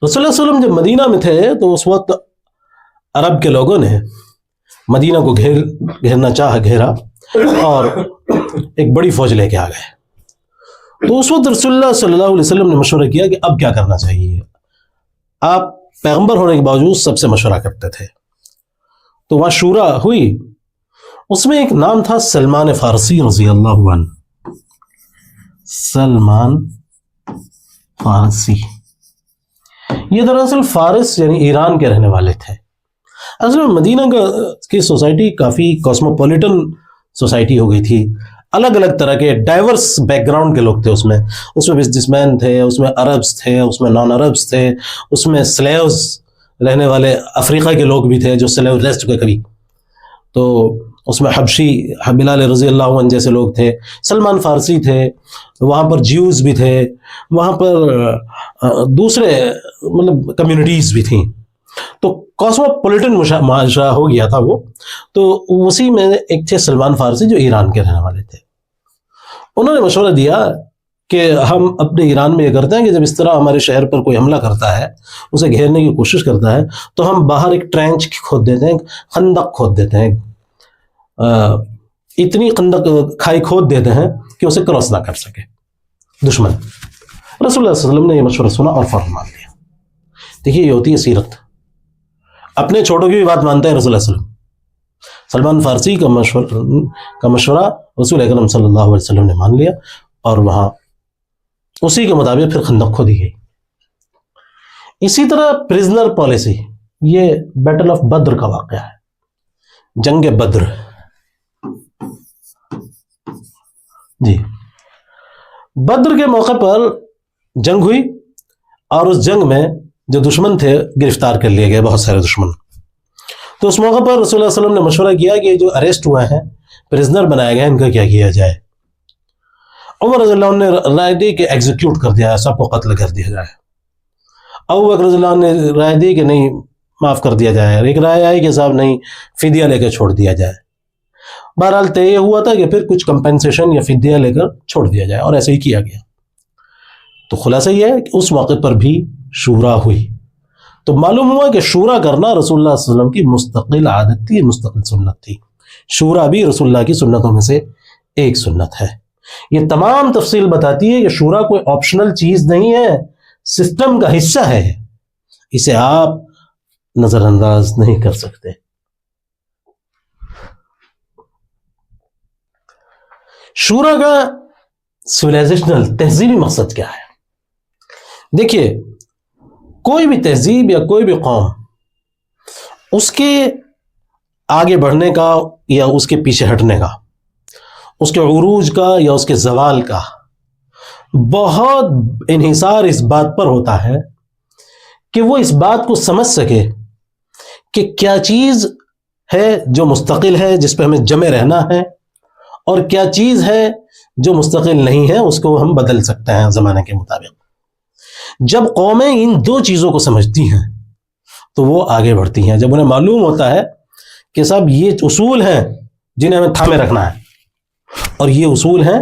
Speaker 1: رسول اللہ صلی اللہ علیہ وسلم جب مدینہ میں تھے تو اس وقت عرب کے لوگوں نے مدینہ کو گھیرا اور ایک بڑی فوج لے کے آ گئے۔ تو اس وقت رسول اللہ صلی اللہ علیہ وسلم نے مشورہ کیا کہ اب کیا کرنا چاہیے۔ آپ پیغمبر ہونے کے باوجود سب سے مشورہ کرتے تھے، تو وہاں شورا ہوئی۔ اس میں ایک نام تھا سلمان فارسی رضی اللہ عنہ۔ سلمان فارسی یہ دراصل فارس یعنی ایران کے رہنے والے تھے۔ اصل میں مدینہ کی سوسائٹی کافی کاسموپولیٹن سوسائٹی ہو گئی تھی، الگ الگ طرح کے ڈائیورس بیک گراؤنڈ کے لوگ تھے اس میں بزنس مین تھے، اس میں عربز تھے، اس میں نان عربز تھے، اس میں سلیوز رہنے والے افریقہ کے لوگ بھی تھے جو سلیو رہ چکے کبھی، تو اس میں حبشی بلال رضی اللہ عنہ جیسے لوگ تھے، سلمان فارسی تھے، وہاں پر جیوز بھی تھے، وہاں پر دوسرے مطلب کمیونٹیز بھی تھیں، تو کاسموپولیٹن معاشرہ ہو گیا تھا وہ۔ تو اسی میں ایک تھے سلمان فارسی جو ایران کے رہنے والے تھے۔ انہوں نے مشورہ دیا کہ ہم اپنے ایران میں یہ کرتے ہیں کہ جب اس طرح ہمارے شہر پر کوئی حملہ کرتا ہے، اسے گھیرنے کی کوشش کرتا ہے، تو ہم باہر ایک ٹرینچ کھود دیتے ہیں، خندق کھود دیتے ہیں، اتنی خندق کھائی کھود دیتے ہیں کہ اسے کراس نہ کر سکے دشمن۔ رسول اللہ صلی اللہ علیہ وسلم نے یہ مشورہ سنا اور فوراً مان لیا۔ دیکھیے یہ ہوتی ہے سیرت، اپنے چھوٹوں کی بھی بات مانتے ہیں رسول اللہ صلی اللہ علیہ وسلم۔ سلمان فارسی کا مشورہ رسول اکرم صلی اللہ علیہ وسلم نے مان لیا، اور وہاں اسی کے مطابق پھر خندق کھودی گئی۔ اسی طرح پرزنر پالیسی، یہ بیٹل آف بدر کا واقعہ ہے، جنگ بدر. جی، بدر کے موقع پر جنگ ہوئی، اور اس جنگ میں جو دشمن تھے گرفتار کر لیے گئے، بہت سارے دشمن. تو اس موقع پر رسول اللہ صلی اللہ علیہ وسلم نے مشورہ کیا کہ جو اریسٹ ہوئے ہیں، پرزنر بنائے گئے، ان کا کیا کیا جائے. عمر رضی اللہ عنہ نے رائے دی کہ ایگزیکیوٹ کر دیا جائے، سب کو قتل کر دیا جائے. ابو بکر رضی اللہ عنہ نے رائے دی کہ نہیں، معاف کر دیا جائے. ایک رائے آئی کہ صاحب نہیں، فدیہ لے کے چھوڑ دیا جائے. بہرحال طے یہ ہوا تھا کہ پھر کچھ کمپنسیشن یا فدیہ لے کر چھوڑ دیا جائے، اور ایسے ہی کیا گیا. تو خلاصہ یہ ہے کہ اس موقع پر بھی شورا ہوئی. تو معلوم ہوا کہ شورا کرنا رسول اللہ صلی اللہ علیہ وسلم کی مستقل عادت تھی، مستقل سنت تھی. شورا بھی رسول اللہ کی سنتوں میں سے ایک سنت ہے. یہ تمام تفصیل بتاتی ہے کہ شورا کوئی آپشنل چیز نہیں ہے، سسٹم کا حصہ ہے. اسے آپ نظر انداز نہیں کر سکتے. شورا کا سویلائزیشنل تہذیبی مقصد کیا ہے؟ دیکھیے، کوئی بھی تہذیب یا کوئی بھی قوم، اس کے آگے بڑھنے کا یا اس کے پیچھے ہٹنے کا، اس کے عروج کا یا اس کے زوال کا بہت انحصار اس بات پر ہوتا ہے کہ وہ اس بات کو سمجھ سکے کہ کیا چیز ہے جو مستقل ہے، جس پہ ہمیں جمے رہنا ہے، اور کیا چیز ہے جو مستقل نہیں ہے، اس کو ہم بدل سکتے ہیں زمانے کے مطابق. جب قومیں ان دو چیزوں کو سمجھتی ہیں تو وہ آگے بڑھتی ہیں. جب انہیں معلوم ہوتا ہے کہ صاحب یہ اصول ہیں جنہیں ہمیں تھامے رکھنا ہے، اور یہ اصول ہیں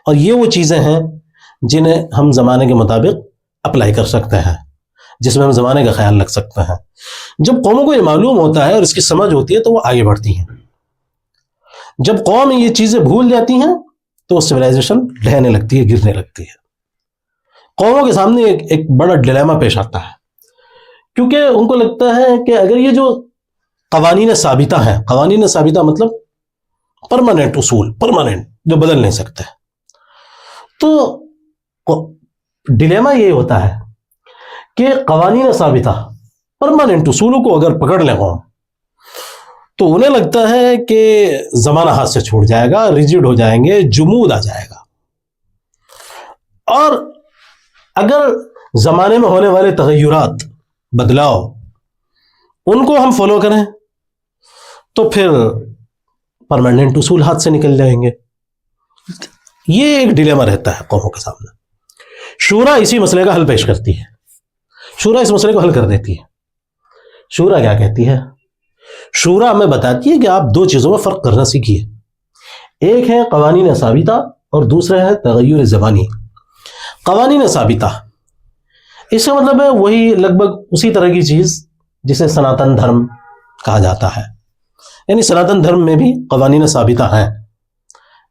Speaker 1: اور یہ وہ چیزیں ہیں جنہیں ہم زمانے کے مطابق اپلائی کر سکتے ہیں، جس میں ہم زمانے کا خیال رکھ سکتے ہیں. جب قوموں کو یہ معلوم ہوتا ہے اور اس کی سمجھ ہوتی ہے تو وہ آگے بڑھتی ہیں. جب قوم یہ چیزیں بھول جاتی ہیں تو سویلائزیشن ڈھہنے لگتی ہے، گرنے لگتی ہے. قوموں کے سامنے ایک بڑا ڈیلیما پیش آتا ہے، کیونکہ ان کو لگتا ہے کہ اگر یہ جو قوانین ثابتہ ہیں، قوانین ثابتہ مطلب پرماننٹ اصول، پرماننٹ جو بدل نہیں سکتے، تو ڈیلیما یہ ہوتا ہے کہ قوانین ثابتہ، پرماننٹ اصولوں کو اگر پکڑ لیں قوم، تو انہیں لگتا ہے کہ زمانہ ہاتھ سے چھوڑ جائے گا، ریجڈ ہو جائیں گے، جمود آ جائے گا. اور اگر زمانے میں ہونے والے تغیرات، بدلاؤ، ان کو ہم فالو کریں تو پھر پرماننٹ اصول ہاتھ سے نکل جائیں گے. یہ ایک ڈیلیما رہتا ہے قوموں کے سامنے. شورا اسی مسئلے کا حل پیش کرتی ہے، شورا اس مسئلے کو حل کر دیتی ہے. شورا کیا کہتی ہے؟ شورا ہمیں بتاتی ہے کہ آپ دو چیزوں میں فرق کرنا سیکھیے. ایک ہے قوانین ثابتہ اور دوسرا ہے تغیر زمانی. قوانین ثابتہ، اس کا مطلب ہے وہی لگ بھگ اسی طرح کی چیز جسے سناتن دھرم کہا جاتا ہے. یعنی سناتن دھرم میں بھی قوانین ثابتہ ہیں،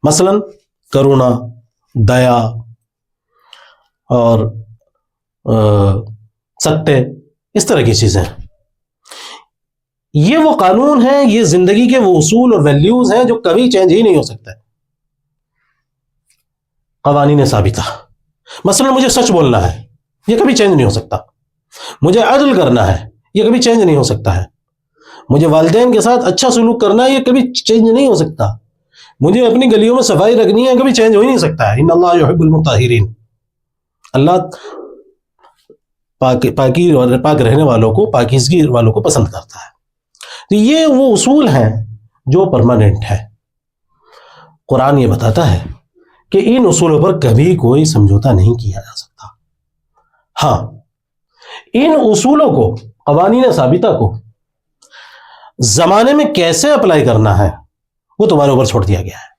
Speaker 1: مثلا کرونا، دیا اور ستیہ، اس طرح کی چیزیں. یہ وہ قانون ہیں، یہ زندگی کے وہ اصول اور ویلیوز ہیں جو کبھی چینج ہی نہیں ہو سکتے. قوانین ثابتہ، مثلا مجھے سچ بولنا ہے، یہ کبھی چینج نہیں ہو سکتا. مجھے عدل کرنا ہے، یہ کبھی چینج نہیں ہو سکتا ہے. مجھے والدین کے ساتھ اچھا سلوک کرنا ہے، یہ کبھی چینج نہیں ہو سکتا. مجھے اپنی گلیوں میں صفائی رکھنی ہے، کبھی چینج ہو ہی نہیں سکتا ہے. ان اللہ یحب المطہرین، اللہ پاکی اور پاک رہنے والوں کو، پاکیزگی والوں کو پسند کرتا ہے. تو یہ وہ اصول ہیں جو پرماننٹ ہے. قرآن یہ بتاتا ہے کہ ان اصولوں پر کبھی کوئی سمجھوتا نہیں کیا جا سکتا. ہاں، ان اصولوں کو، قوانین ثابتہ کو زمانے میں کیسے اپلائی کرنا ہے وہ تمہارے اوپر چھوڑ دیا گیا ہے.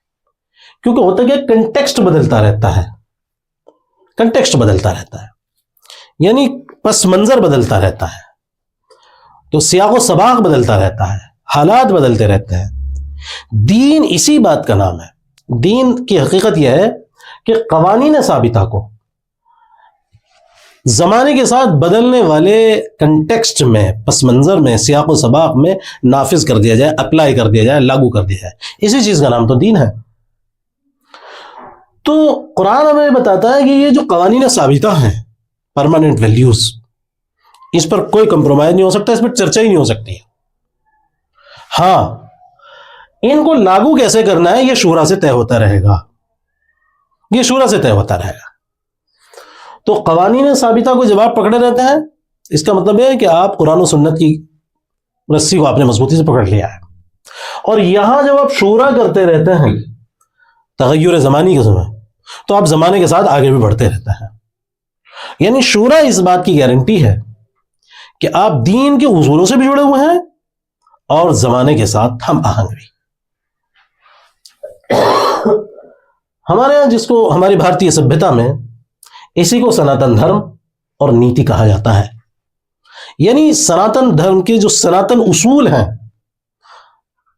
Speaker 1: کیونکہ ہوتا کیا، کنٹیکسٹ بدلتا رہتا ہے، کنٹیکسٹ بدلتا رہتا ہے، یعنی پس منظر بدلتا رہتا ہے، تو سیاق و سباق بدلتا رہتا ہے، حالات بدلتے رہتے ہیں. دین اسی بات کا نام ہے. دین کی حقیقت یہ ہے کہ قوانین ثابتہ کو زمانے کے ساتھ بدلنے والے کنٹیکسٹ میں، پس منظر میں، سیاق و سباق میں نافذ کر دیا جائے، اپلائی کر دیا جائے، لاگو کر دیا جائے. اسی چیز کا نام تو دین ہے. تو قرآن ہمیں بتاتا ہے کہ یہ جو قوانین ثابتہ ہیں، پرماننٹ ویلیوز، اس پر کوئی کمپرومائز نہیں ہو سکتا، اس پر چرچا ہی نہیں ہو سکتی. ہاں ان کو لاگو کیسے کرنا ہے یہ شورا سے طے ہوتا رہے گا، یہ شورا سے طے ہوتا رہے گا. تو قوانین ثابتہ کو جب آپ پکڑے رہتے ہیں، اس کا مطلب یہ ہے کہ آپ قرآن و سنت کی رسی کو آپ نے مضبوطی سے پکڑ لیا ہے. اور یہاں جب آپ شورا کرتے رہتے ہیں تغیر زمانی کے سمے، تو آپ زمانے کے ساتھ آگے بھی بڑھتے رہتے ہیں. یعنی شورا اس بات کی گارنٹی ہے کہ آپ دین کے اصولوں سے بھی جڑے ہوئے ہیں اور زمانے کے ساتھ ہم آہنگ بھی. ہمارے یہاں جس کو ہماری بھارتیہ سبھیتا میں اسی کو سناتن دھرم اور نیتی کہا جاتا ہے. یعنی سناتن دھرم کے جو سناتن اصول ہیں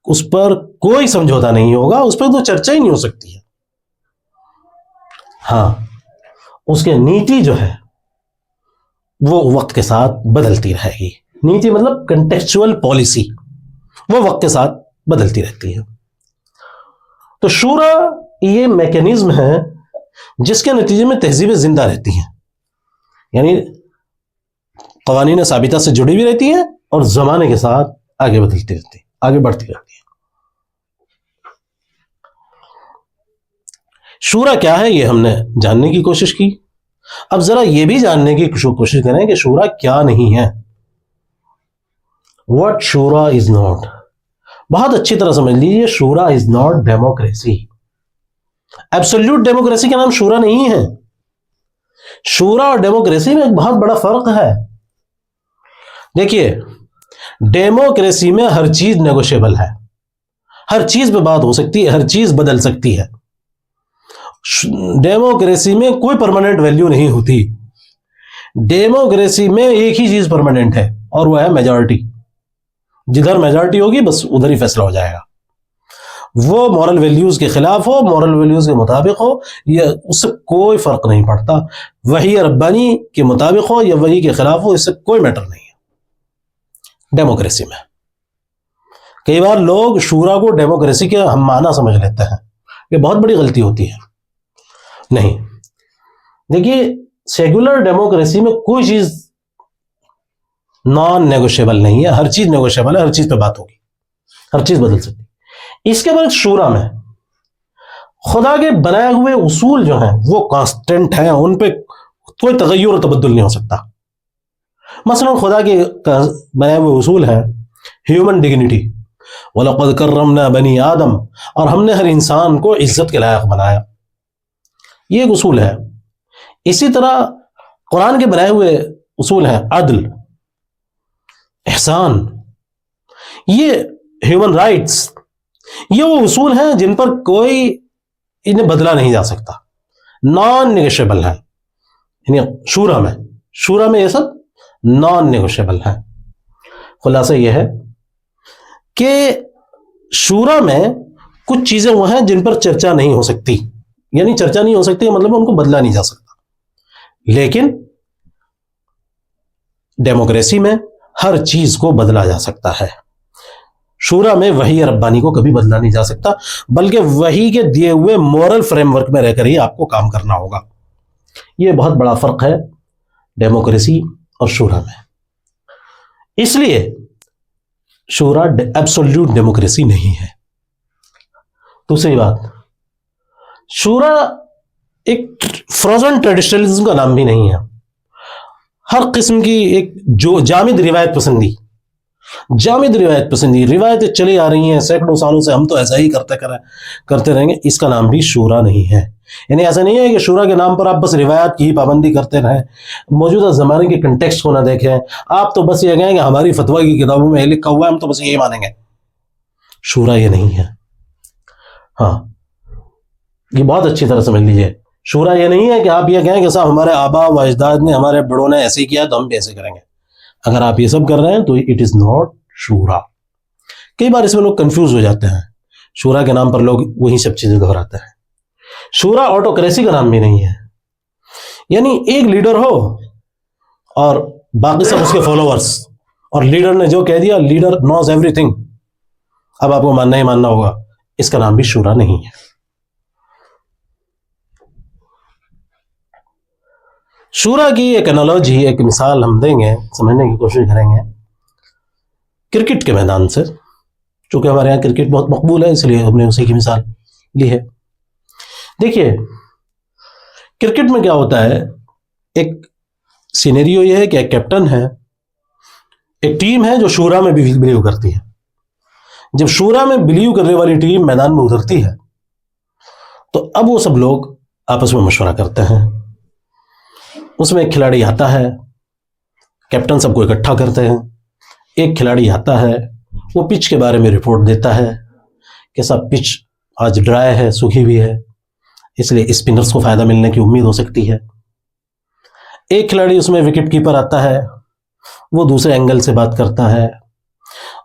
Speaker 1: اس پر کوئی سمجھوتا نہیں ہوگا، اس پر تو چرچا ہی نہیں ہو سکتی ہے. ہاں اس کے نیتی جو ہے وہ وقت کے ساتھ بدلتی رہے گی. نیتی مطلب کنٹیکچوئل پالیسی، وہ وقت کے ساتھ بدلتی رہتی ہے. تو شورا یہ میکینزم ہے جس کے نتیجے میں تہذیبیں زندہ رہتی ہیں، یعنی قوانین ثابتہ سے جڑی بھی رہتی ہیں اور زمانے کے ساتھ آگے بدلتی رہتی ہیں، آگے بڑھتی رہتی ہیں. شورا کیا ہے یہ ہم نے جاننے کی کوشش کی. اب ذرا یہ بھی جاننے کی کوشش کریں کہ شورا کیا نہیں ہے. What شورا از ناٹ، بہت اچھی طرح سمجھ لیجیے، شورا is not democracy. Absolute democracy کا نام شورا نہیں ہے. شورا اور ڈیموکریسی میں ایک بہت بڑا فرق ہے. دیکھیے ڈیموکریسی میں ہر چیز نیگوشیبل ہے، ہر چیز پہ بات ہو سکتی ہے، ہر چیز بدل سکتی ہے. ڈیموکریسی میں کوئی پرماننٹ ویلیو نہیں ہوتی. ڈیموکریسی میں ایک ہی چیز پرماننٹ ہے اور وہ ہے میجارٹی. جدھر میجارٹی ہوگی بس ادھر ہی فیصلہ ہو جائے گا. وہ مورل ویلیوز کے خلاف ہو، مورل ویلیوز کے مطابق ہو، یہ اس سے کوئی فرق نہیں پڑتا. وحی ربانی کے مطابق ہو یا وحی کے خلاف ہو، اس سے کوئی میٹر نہیں ہے ڈیموکریسی میں. کئی بار لوگ شورا کو ڈیموکریسی کے ہم معنی سمجھ لیتے ہیں، یہ بہت بڑی غلطی ہوتی ہے. نہیں، دیکھیے سیکولر ڈیموکریسی میں کوئی چیز نان نیگوشیبل نہیں ہے، ہر چیز نیگوشیبل ہے، ہر چیز پہ بات ہوگی، ہر چیز بدل سکتی. اس کے بعد شورا میں خدا کے بنائے ہوئے اصول جو ہیں وہ کانسٹنٹ ہیں، ان پہ کوئی تغیر و تبدل نہیں ہو سکتا. مثلا خدا کے بنائے ہوئے اصول ہیں ہیومن ڈگنیٹی، وَلَقَدْ كَرَّمْنَا بَنِي آدم، اور ہم نے ہر انسان کو عزت کے لائق بنایا، یہ ایک اصول ہے. اسی طرح قرآن کے بنائے ہوئے اصول ہیں عدل، احسان، یہ ہیومن رائٹس، یہ وہ اصول ہیں جن پر کوئی انہیں بدلا نہیں جا سکتا، نان نیگوشیبل ہیں. یعنی شورا میں یہ سب نان نیگوشیبل ہیں. خلاصہ یہ ہے کہ شورا میں کچھ چیزیں وہ ہیں جن پر چرچا نہیں ہو سکتی. یعنی چرچا نہیں ہو سکتی مطلب ان کو بدلا نہیں جا سکتا. لیکن ڈیموکریسی میں ہر چیز کو بدلا جا سکتا ہے. شورا میں وحی ربانی کو کبھی بدلا نہیں جا سکتا، بلکہ وحی کے دیے ہوئے مورل فریم ورک میں رہ کر ہی آپ کو کام کرنا ہوگا. یہ بہت بڑا فرق ہے ڈیموکریسی اور شورا میں. اس لیے شورا ایبسولوٹ ڈیموکریسی نہیں ہے. دوسری بات، شورا ایک فروزن ٹریڈیشنلزم کا نام بھی نہیں ہے. ہر قسم کی ایک جو جامد روایت پسندی روایتیں چلی آ رہی ہیں سینکڑوں سالوں سے، ہم تو ایسا ہی کرتے رہیں گے، اس کا نام بھی شورا نہیں ہے. یعنی ایسا نہیں ہے کہ شورا کے نام پر آپ بس روایت کی ہی پابندی کرتے رہیں، موجودہ زمانے کے کنٹیکسٹ کو نہ دیکھیں، آپ تو بس یہ کہیں کہ ہماری فتویٰ کی کتابوں میں لکھا ہوا ہے ہم تو بس یہی مانیں گے. شورا یہ نہیں ہے. ہاں یہ بہت اچھی طرح سمجھ لیجئے، شورا یہ نہیں ہے کہ آپ یہ کہیں کہ صاحب ہمارے آبا و اجداد نے، ہمارے بڑوں نے ایسے ہی کیا تو ہم بھی ایسے کریں گے. اگر آپ یہ سب کر رہے ہیں تو اٹ از ناٹ شورا. کئی بار اس میں لوگ کنفیوز ہو جاتے ہیں، شورا کے نام پر لوگ وہی سب چیزیں دہراتے ہیں. شورا آٹوکریسی کا نام بھی نہیں ہے. یعنی ایک لیڈر ہو اور باقی سب اس کے فالوورز، اور لیڈر نے جو کہہ دیا، لیڈر نوز ایوری تھنگ، اب آپ کو ماننا ہی ماننا ہوگا، اس کا نام بھی شورا نہیں ہے. شورا کی ایک انالوجی، ایک مثال ہم دیں گے، سمجھنے کی کوشش کریں گے کرکٹ کے میدان سے، چونکہ ہمارے یہاں کرکٹ بہت مقبول ہے اس لیے ہم نے اسی کی مثال لی ہے. دیکھیے کرکٹ میں کیا ہوتا ہے، ایک سینیریو یہ ہے کہ ایک کیپٹن ہے، ایک ٹیم ہے جو شورا میں بھی بلیو کرتی ہے. جب شورا میں بلیو کرنے والی ٹیم میدان میں اترتی ہے تو اب وہ سب لوگ آپس میں مشورہ کرتے ہیں. اس میں ایک کھلاڑی آتا ہے، کیپٹن سب کو اکٹھا کرتے ہیں. ایک کھلاڑی آتا ہے، وہ پچ کے بارے میں رپورٹ دیتا ہے کہ سب پچ آج ڈرائی ہے، سوکھی ہوئی ہے، اس لیے اسپنرز کو فائدہ ملنے کی امید ہو سکتی ہے. ایک کھلاڑی اس میں وکٹ کیپر آتا ہے، وہ دوسرے اینگل سے بات کرتا ہے.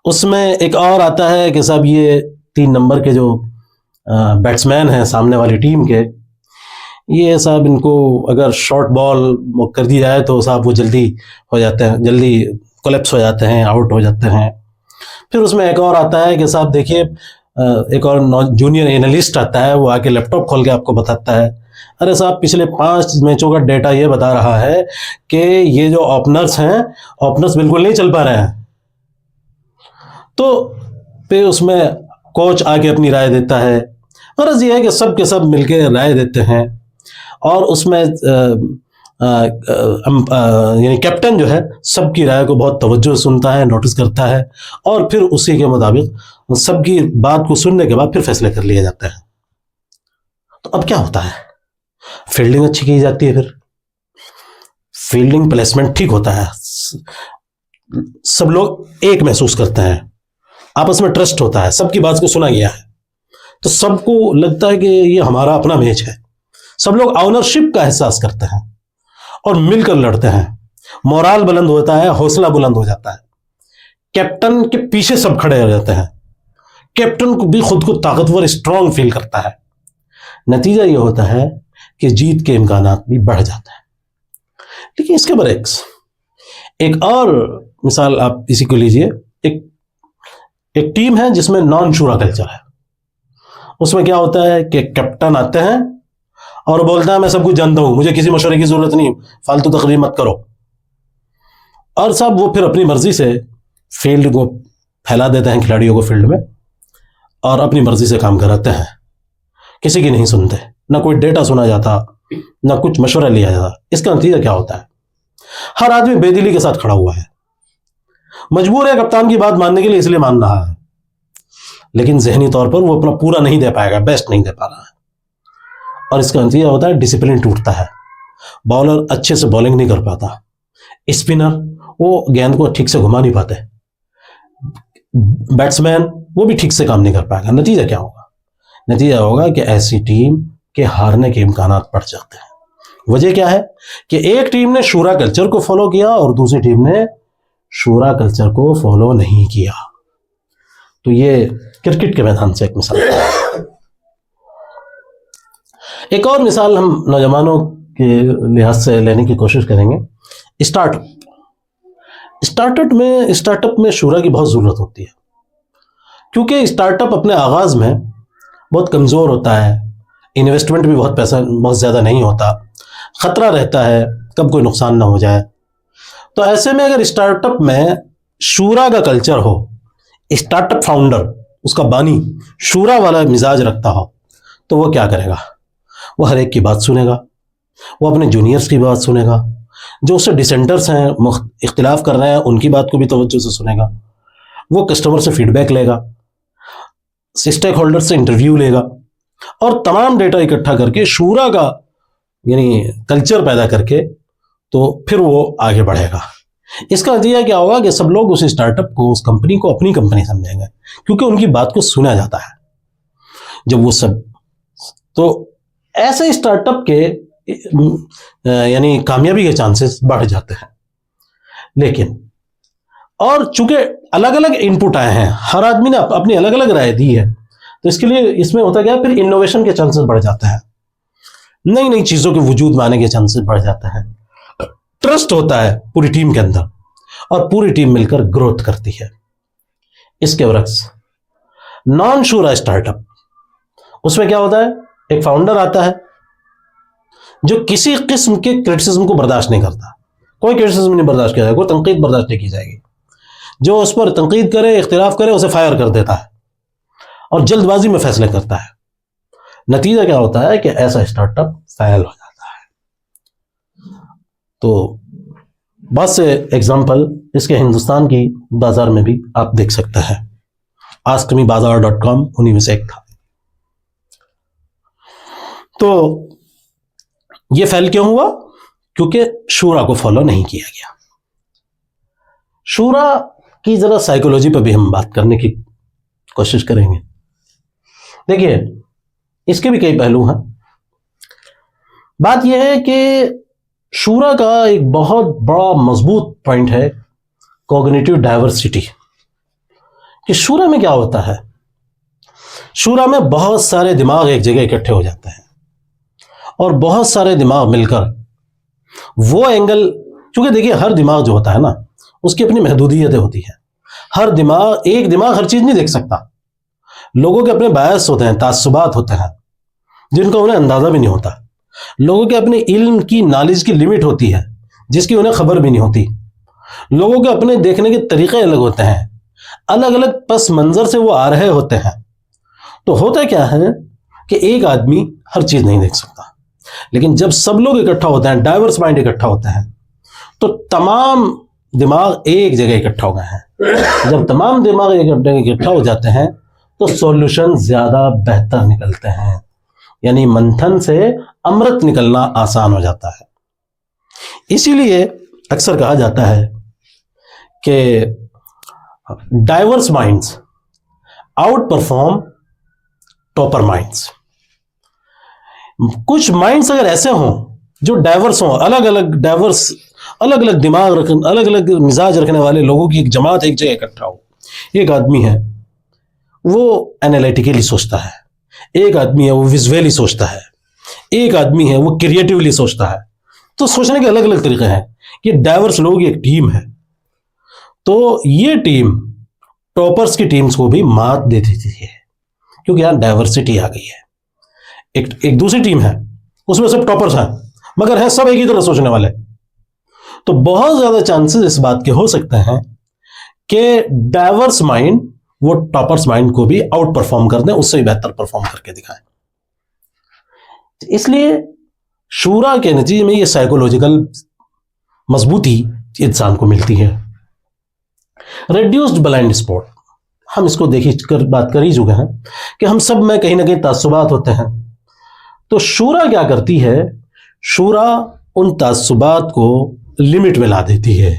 Speaker 1: اس میں ایک اور آتا ہے کہ صاحب یہ 3 نمبر کے جو بیٹسمین ہیں سامنے والی ٹیم کے، یہ صاحب ان کو اگر شارٹ بال کر دی جائے تو صاحب وہ جلدی ہو جاتے ہیں، جلدی کولیپس ہو جاتے ہیں، آؤٹ ہو جاتے ہیں. پھر اس میں ایک اور آتا ہے کہ صاحب دیکھیے ایک اور جونیئر اینالسٹ آتا ہے، وہ آ کے لیپ ٹاپ کھول کے آپ کو بتاتا ہے ارے صاحب پچھلے 5 میچوں کا ڈیٹا یہ بتا رہا ہے کہ یہ جو اوپنرز ہیں، اوپنرز بالکل نہیں چل پا رہے ہیں. تو پھر اس میں کوچ آ کے اپنی رائے دیتا ہے. غرض یہ ہے کہ سب کے سب مل کے رائے دیتے ہیں اور اس میں یعنی کیپٹن جو ہے سب کی رائے کو بہت توجہ سے سنتا ہے، نوٹس کرتا ہے، اور پھر اسی کے مطابق سب کی بات کو سننے کے بعد پھر فیصلے کر لیے جاتے ہیں. تو اب کیا ہوتا ہے، فیلڈنگ اچھی کی جاتی ہے، پھر فیلڈنگ پلیسمنٹ ٹھیک ہوتا ہے، سب لوگ ایک محسوس کرتے ہیں، آپس میں ٹرسٹ ہوتا ہے، سب کی بات کو سنا گیا ہے، تو سب کو لگتا ہے کہ یہ ہمارا اپنا میچ ہے. سب لوگ آنرشپ کا احساس کرتے ہیں اور مل کر لڑتے ہیں. مورال بلند ہوتا ہے، حوصلہ بلند ہو جاتا ہے. کیپٹن کے پیچھے سب کھڑے ہو جاتے ہیں، کیپٹن کو بھی خود کو طاقتور، اسٹرانگ فیل کرتا ہے. نتیجہ یہ ہوتا ہے کہ جیت کے امکانات بھی بڑھ جاتے ہیں. لیکن اس کے برعکس ایک اور مثال آپ اسی کو لیجئے. ایک ٹیم ہے جس میں نان شورا کلچر ہے. اس میں کیا ہوتا ہے کہ کیپٹن آتے ہیں اور بولتا ہے میں سب کچھ جانتا ہوں، مجھے کسی مشورے کی ضرورت نہیں، فالتو تقریر مت کرو. اور صاحب وہ پھر اپنی مرضی سے فیلڈ کو پھیلا دیتے ہیں، کھلاڑیوں کو فیلڈ میں، اور اپنی مرضی سے کام کراتے ہیں. کسی کی نہیں سنتے، نہ کوئی ڈیٹا سنا جاتا، نہ کچھ مشورہ لیا جاتا. اس کا نتیجہ کیا ہوتا ہے، ہر آدمی بے دلی کے ساتھ کھڑا ہوا ہے، مجبور ہے کپتان کی بات ماننے کے لیے، اس لیے مان رہا ہے، لیکن ذہنی طور پر وہ اپنا پورا نہیں دے پائے گا، بیسٹ نہیں دے پا رہا ہے. اور اس کا نتیجہ ہوتا ہے ڈسپلن ٹوٹتا ہے، بالر اچھے سے بالنگ نہیں کر پاتا، اسپنر وہ گیند کو ٹھیک سے گھما نہیں پاتے، بیٹسمین وہ بھی ٹھیک سے کام نہیں کر پائے گا. نتیجہ کیا ہوگا، نتیجہ ہوگا کہ ایسی ٹیم کے ہارنے کے امکانات بڑھ جاتے ہیں. وجہ کیا ہے کہ ایک ٹیم نے شورا کلچر کو فالو کیا اور دوسری ٹیم نے شورا کلچر کو فالو نہیں کیا. تو یہ کرکٹ کے میدان سے ایک مثال ہے. ایک اور مثال ہم نوجوانوں کے لحاظ سے لینے کی کوشش کریں گے. اسٹارٹ اپ میں شورا کی بہت ضرورت ہوتی ہے، کیونکہ اسٹارٹ اپ اپنے آغاز میں بہت کمزور ہوتا ہے، انویسٹمنٹ بھی بہت زیادہ نہیں ہوتا، خطرہ رہتا ہے کب کوئی نقصان نہ ہو جائے. تو ایسے میں اگر اسٹارٹ اپ میں شورا کا کلچر ہو، اسٹارٹ اپ فاؤنڈر، اس کا بانی شورا والا مزاج رکھتا ہو، تو وہ کیا کرے گا، وہ ہر ایک کی بات سنے گا، وہ اپنے جونیئرز کی بات سنے گا، جو اس سے ڈسینٹرز ہیں، اختلاف کر رہے ہیں، ان کی بات کو بھی توجہ سے سنے گا، وہ کسٹمر سے فیڈ بیک لے گا، اسٹیک ہولڈر سے انٹرویو لے گا، اور تمام ڈیٹا اکٹھا کر کے شورا کا یعنی کلچر پیدا کر کے تو پھر وہ آگے بڑھے گا. اس کا نتیجہ کیا ہوگا کہ سب لوگ اس اسٹارٹ اپ کو، اس کمپنی کو اپنی کمپنی سمجھیں گے، کیونکہ ان کی بات کو سنا جاتا ہے. جب وہ سب تو ایسے اسٹارٹ اپ کے یعنی کامیابی کے چانسز بڑھ جاتے ہیں. لیکن اور چونکہ الگ الگ ان پٹ آئے ہیں، ہر آدمی نے اپنی الگ الگ رائے دی ہے، تو اس کے لیے اس میں ہوتا گیا پھر انوویشن کے چانسز بڑھ جاتے ہیں، نئی نئی چیزوں کے وجود میں آنے کے چانسز بڑھ جاتے ہیں. ٹرسٹ ہوتا ہے پوری ٹیم کے اندر اور پوری ٹیم مل کر گروتھ کرتی ہے. اس کے برعکس نان شورا اسٹارٹ اپ، اس میں کیا ہوتا ہے، ایک فاؤنڈر آتا ہے، جو کسی قسم کے کرٹیسزم کو برداشت نہیں کرتا. کوئی کرٹیسزم نہیں برداشت کیا جائے گا, کوئی تنقید برداشت نہیں کی جائے گی. جو اس پر تنقید کرے, اختلاف کرے, اسے فائر کر دیتا ہے اور جلد بازی میں فیصلے کرتا ہے. نتیجہ کیا ہوتا ہے کہ ایسا اسٹارٹ اپ فیل ہو جاتا ہے. تو بہت سے ایگزامپل اس کے ہندوستان کی بازار میں بھی آپ دیکھ سکتے ہیں. AskMeBazaar.com انہی میں سے ایک تھا. تو یہ فیل کیوں ہوا؟ کیونکہ شورا کو فالو نہیں کیا گیا. شورا کی ذرا سائیکولوجی پہ بھی ہم بات کرنے کی کوشش کریں گے. دیکھیے, اس کے بھی کئی پہلو ہیں. بات یہ ہے کہ شورا کا ایک بہت بڑا مضبوط پوائنٹ ہے کوگنیٹو ڈائیورسٹی. کہ شورا میں کیا ہوتا ہے؟ شورا میں بہت سارے دماغ ایک جگہ اکٹھے ہو جاتے ہیں اور بہت سارے دماغ مل کر وہ اینگل, چونکہ دیکھیے ہر دماغ جو ہوتا ہے نا, اس کی اپنی محدودیتیں ہوتی ہیں. ہر دماغ, ایک دماغ ہر چیز نہیں دیکھ سکتا. لوگوں کے اپنے باعث ہوتے ہیں, تعصبات ہوتے ہیں جن کا انہیں اندازہ بھی نہیں ہوتا. لوگوں کے اپنے علم کی, نالج کی لمٹ ہوتی ہے جس کی انہیں خبر بھی نہیں ہوتی. لوگوں کے اپنے دیکھنے کے طریقے الگ ہوتے ہیں, الگ الگ پس منظر سے وہ آ رہے ہوتے ہیں. تو ہوتا کیا ہے کہ ایک آدمی ہر چیز نہیں دیکھ سکتا, لیکن جب سب لوگ اکٹھا ہوتے ہیں, ڈائیورس مائنڈ اکٹھا ہوتے ہیں, تو تمام دماغ ایک جگہ اکٹھا ہو گئے ہیں. جب تمام دماغ اکٹھا ہو جاتے ہیں تو سولوشن زیادہ بہتر نکلتے ہیں. یعنی منتھن سے امرت نکلنا آسان ہو جاتا ہے. اسی لیے اکثر کہا جاتا ہے کہ diverse minds outperform topper minds. کچھ مائنڈز اگر ایسے ہوں جو ڈائیورس ہوں, الگ الگ دماغ الگ الگ مزاج رکھنے والے لوگوں کی ایک جماعت ایک جگہ اکٹھا ہو. ایک آدمی ہے وہ انالیٹیکلی سوچتا ہے, ایک آدمی ہے وہ ویژولی سوچتا ہے, ایک آدمی ہے وہ کریٹیولی سوچتا ہے. تو سوچنے کے الگ الگ طریقے ہیں. یہ ڈائیورس لوگوں کی ایک ٹیم ہے. تو یہ ٹیم ٹاپرز کی ٹیمز کو بھی مات دے دیتی ہے, کیونکہ یہاں ڈائیورسٹی آ گئی ہے. ایک دوسری ٹیم ہے, اس میں سب ٹاپرز ہیں, مگر ہیں سب ایک ہی طرح سوچنے والے. تو بہت زیادہ چانسز اس بات کے ہو سکتے ہیں کہ ڈائیورس مائنڈ وہ ٹاپرز مائنڈ کو بھی آؤٹ پرفارم کر دیں, اس سے بھی بہتر پرفارم کر کے دکھائیں. اس لیے شورا کے نتیجے میں یہ سائیکولوجیکل مضبوطی انسان کو ملتی ہے. ریڈیوسڈ بلائنڈ اسپاٹ, ہم اس کو دیکھی کر بات کر ہی چکے ہیں کہ ہم سب میں کہیں نہ کہیں تعصبات ہوتے ہیں. تو شورا کیا کرتی ہے؟ شورا ان تعصبات کو لمٹ میں لا دیتی ہے.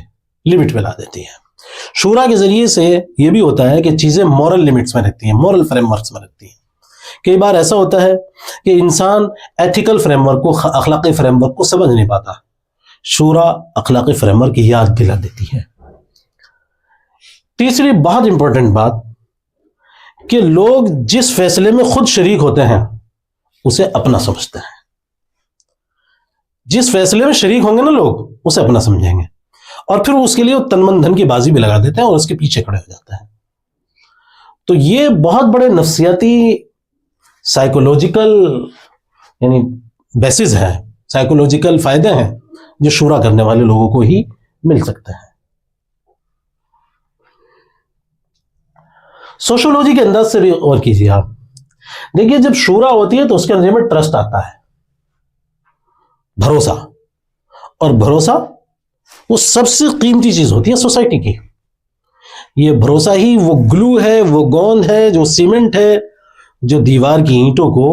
Speaker 1: شورا کے ذریعے سے یہ بھی ہوتا ہے کہ چیزیں مورل لمٹس میں رہتی ہیں, مورل فریم ورکس میں رہتی ہیں. کئی بار ایسا ہوتا ہے کہ انسان ایتھیکل فریم ورک کو, اخلاقی فریم ورک کو سمجھ نہیں پاتا. شورا اخلاقی فریم ورک کی یاد دلا دیتی ہے. تیسری بہت امپورٹنٹ بات کہ لوگ جس فیصلے میں خود شریک ہوتے ہیں اسے اپنا سمجھتے ہیں. جس فیصلے میں شریک ہوں گے نا لوگ, اسے اپنا سمجھیں گے, اور پھر اس کے لیے وہ تن من دھن کی بازی بھی لگا دیتے ہیں اور اس کے پیچھے کھڑے ہو جاتے ہیں. تو یہ بہت بڑے نفسیاتی سائیکولوجیکل یعنی بیسز ہیں, سائیکولوجیکل فائدے ہیں جو شورا کرنے والے لوگوں کو ہی مل سکتے ہیں. سوشولوجی کے انداز سے بھی غور کیجیے آپ. دیکھیے جب شورا ہوتی ہے تو اس کے اندر میں ٹرسٹ آتا ہے, بھروسہ. اور بھروسہ وہ سب سے قیمتی چیز ہوتی ہے سوسائٹی کی. یہ بھروسہ ہی وہ گلو ہے, وہ گوند ہے, جو سیمنٹ ہے, جو دیوار کی اینٹوں کو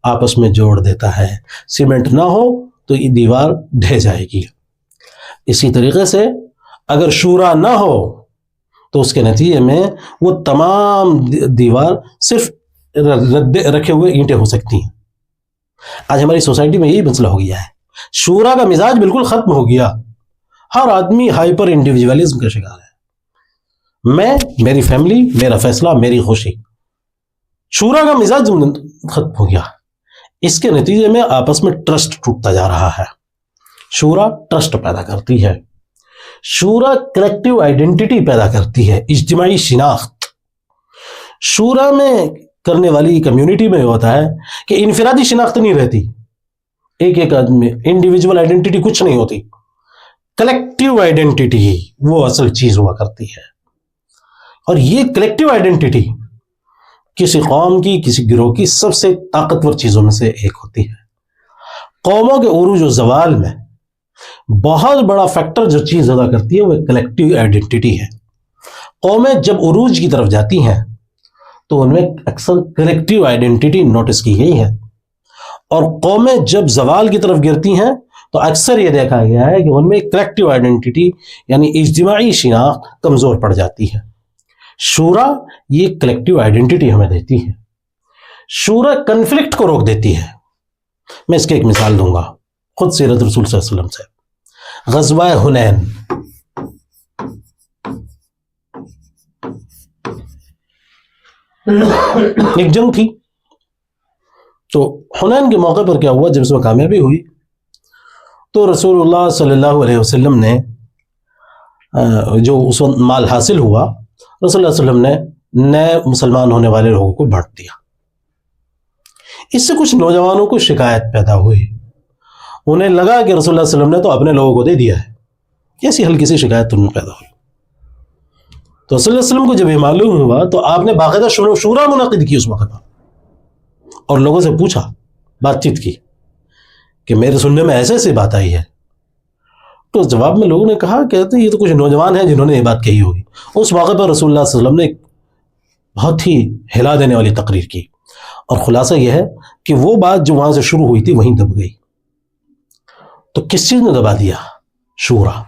Speaker 1: آپس میں جوڑ دیتا ہے. سیمنٹ نہ ہو تو یہ دیوار ڈھہ جائے گی. اسی طریقے سے اگر شورا نہ ہو تو اس کے نتیجے میں وہ تمام دیوار صرف رکھے ہوئے اینٹیں ہو سکتی ہیں. آج ہماری سوسائٹی میں یہی مسئلہ ہو گیا ہے. شورا کا مزاج بالکل ختم ہو گیا. ہر آدمی ہائپر انڈیویجولزم کا شکار ہے. میں, میری فیملی, میرا فیصلہ, میری خوشی. شورا کا مزاج ختم ہو گیا. اس کے نتیجے میں آپس میں ٹرسٹ ٹوٹتا جا رہا ہے. شورا ٹرسٹ پیدا کرتی ہے. شورا کلیکٹیو آئیڈینٹی پیدا کرتی ہے, اجتماعی شناخت. شورا میں کرنے والی کمیونٹی میں ہوتا ہے کہ انفرادی شناخت نہیں رہتی, ایک ایک آدمی انڈیویجول آئیڈینٹی کچھ نہیں ہوتی، کلیکٹیو آئیڈینٹی ہی وہ اصل چیز ہوا کرتی ہے. اور یہ کلیکٹیو آئیڈینٹی کسی قوم کی، کسی گروہ کی سب سے طاقتور چیزوں میں سے ایک ہوتی ہے. قوموں کے عروج و زوال میں بہت بڑا فیکٹر جو چیز ادا کرتی ہے وہ کلیکٹیو آئیڈینٹی ہے. قومیں جب عروج کی طرف جاتی ہیں تو ان میں اکثر کلیکٹیو آئیڈینٹی نوٹس کی گئی ہے، اور قومیں جب زوال کی طرف گرتی ہیں تو اکثر یہ دیکھا گیا ہے کہ ان میں کلیکٹیو آئیڈینٹی یعنی اجتماعی شناخت کمزور پڑ جاتی ہے. شورا یہ کلیکٹیو آئیڈینٹی ہمیں دیتی ہے. شورا کنفلکٹ کو روک دیتی ہے. میں اس کی ایک مثال دوں گا خود سیرت رسول صلی اللہ علیہ وسلم سے. غزوہ حنین، ایک جنگ تھی. تو حنین کے موقع پر کیا ہوا، جب اس میں کامیابی ہوئی تو رسول اللہ صلی اللہ علیہ وسلم نے جو اس وقت مال حاصل ہوا، رسول اللہ علیہ وسلم نے نئے مسلمان ہونے والے لوگوں کو بانٹ دیا. اس سے کچھ نوجوانوں کو شکایت پیدا ہوئی. انہیں لگا کہ رسول اللہ علیہ وسلم نے تو اپنے لوگوں کو دے دیا ہے. کیسی ہلکی سی شکایت ان میں پیدا ہوئی. تو رسول اللہ علیہ وسلم کو جب یہ معلوم ہوا تو آپ نے باقاعدہ شورا منعقد کی اس وقت پر، اور لوگوں سے پوچھا، بات چیت کی کہ میرے سننے میں ایسے ایسی بات آئی ہے. تو جواب میں لوگوں نے کہا کہ یہ تو کچھ نوجوان ہیں جنہوں نے یہ بات کہی ہوگی. اس موقع پر رسول اللہ صلی اللہ علیہ وسلم نے ایک بہت ہی ہلا دینے والی تقریر کی، اور خلاصہ یہ ہے کہ وہ بات جو وہاں سے شروع ہوئی تھی وہیں دب گئی. تو کس چیز نے دبا دیا؟ شورا.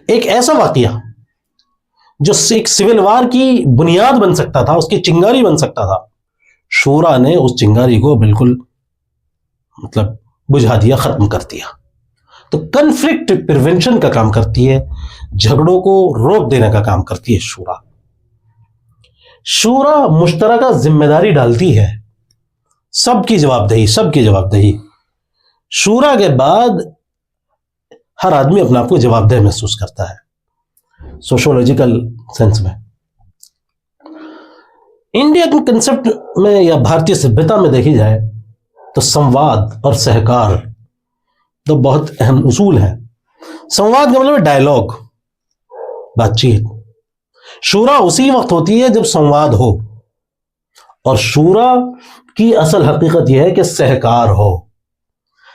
Speaker 1: ایک ایسا واقعہ جو ایک سول وار کی بنیاد بن سکتا تھا، اس کی چنگاری بن سکتا تھا، شورا نے اس چنگاری کو بالکل بجھا دیا، ختم کر دیا. تو کنفلکٹ پریونشن کا کام کرتی ہے، جھگڑوں کو روک دینے کا کام کرتی ہے شورا. شورا مشترکہ ذمہ داری ڈالتی ہے، سب کی جواب دہی. شورا کے بعد ہر آدمی اپنے آپ کو جواب دہ محسوس کرتا ہے سوشولوجیکل سینس میں. انڈیا کے کنسپٹ میں یا بھارتیہ سبھیتا میں دیکھی جائے تو سمواد اور سہکار تو بہت اہم اصول ہیں. سمواد کا مطلب ہے ڈائلاگ، بات چیت. شورا اسی وقت ہوتی ہے جب سمواد ہو، اور شورا کی اصل حقیقت یہ ہے کہ سہکار ہو.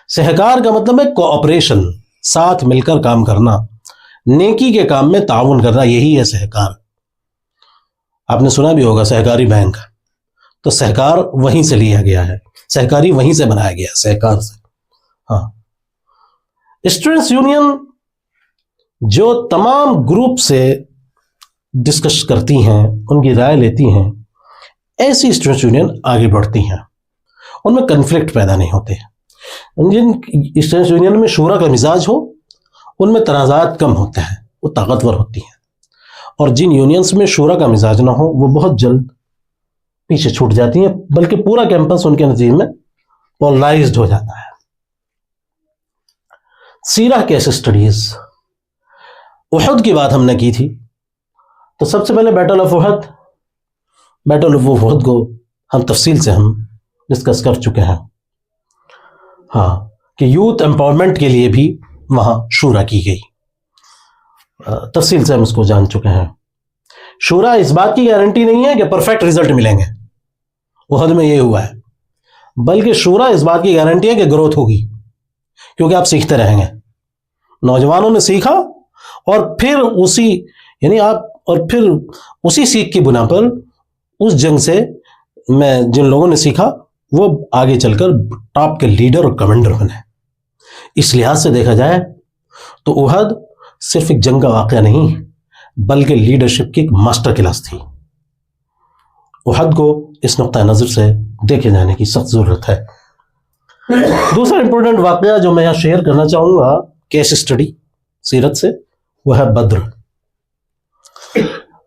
Speaker 1: سہکار کا مطلب ہے کوآپریشن، ساتھ مل کر کام کرنا، نیکی کے کام میں تعاون کرنا، یہی ہے سہکار. آپ نے سنا بھی ہوگا سہکاری بینک، تو سہکار وہیں سے لیا گیا ہے، سہکاری وہیں سے بنایا گیا ہے، سہکار سے. ہاں، اسٹوڈنٹس یونین جو تمام گروپ سے ڈسکس کرتی ہیں، ان کی رائے لیتی ہیں، ایسی اسٹوڈنٹس یونین آگے بڑھتی ہیں، ان میں کنفلکٹ پیدا نہیں ہوتے. جن اسٹوڈنٹس یونین میں شورا کا مزاج ہو ان میں تنازعات کم ہوتے ہیں، وہ طاقتور ہوتی ہیں. اور جن یونینز میں شورا کا مزاج نہ ہو وہ بہت جلد پیچھے چھوٹ جاتی ہیں، بلکہ پورا کیمپس ان کے نتیجے میں پولرائزڈ ہو جاتا ہے. سیرہ کیس اسٹڈیز. احد کی بات ہم نے کی تھی، تو سب سے پہلے بیٹل آف احد کو ہم تفصیل سے ڈسکس کر چکے ہیں. ہاں، کہ یوتھ امپاورمنٹ کے لیے بھی وہاں شورا کی گئی، تفصیل سے ہم اس کو جان چکے ہیں. شورا اس بات کی گارنٹی نہیں ہے کہ پرفیکٹ رزلٹ ملیں گے، احد میں یہ ہوا ہے، بلکہ شورا اس بات کی گارنٹی ہے کہ گروتھ ہوگی، کیونکہ آپ سیکھتے رہیں گے. نوجوانوں نے سیکھا، اور پھر اسی سیکھ کی بنا پر اس جنگ سے جن لوگوں نے سیکھا وہ آگے چل کر ٹاپ کے لیڈر اور کمانڈر بنے. اس لحاظ سے دیکھا جائے تو احد صرف ایک جنگ کا واقعہ نہیں بلکہ لیڈرشپ کی ایک ماسٹر کلاس تھی. احد کو اس نقطہ نظر سے دیکھے جانے کی سخت ضرورت ہے. دوسرا امپورٹنٹ واقعہ جو میں یہاں شیئر کرنا چاہوں گا کیس اسٹڈی سیرت سے، وہ ہے بدر.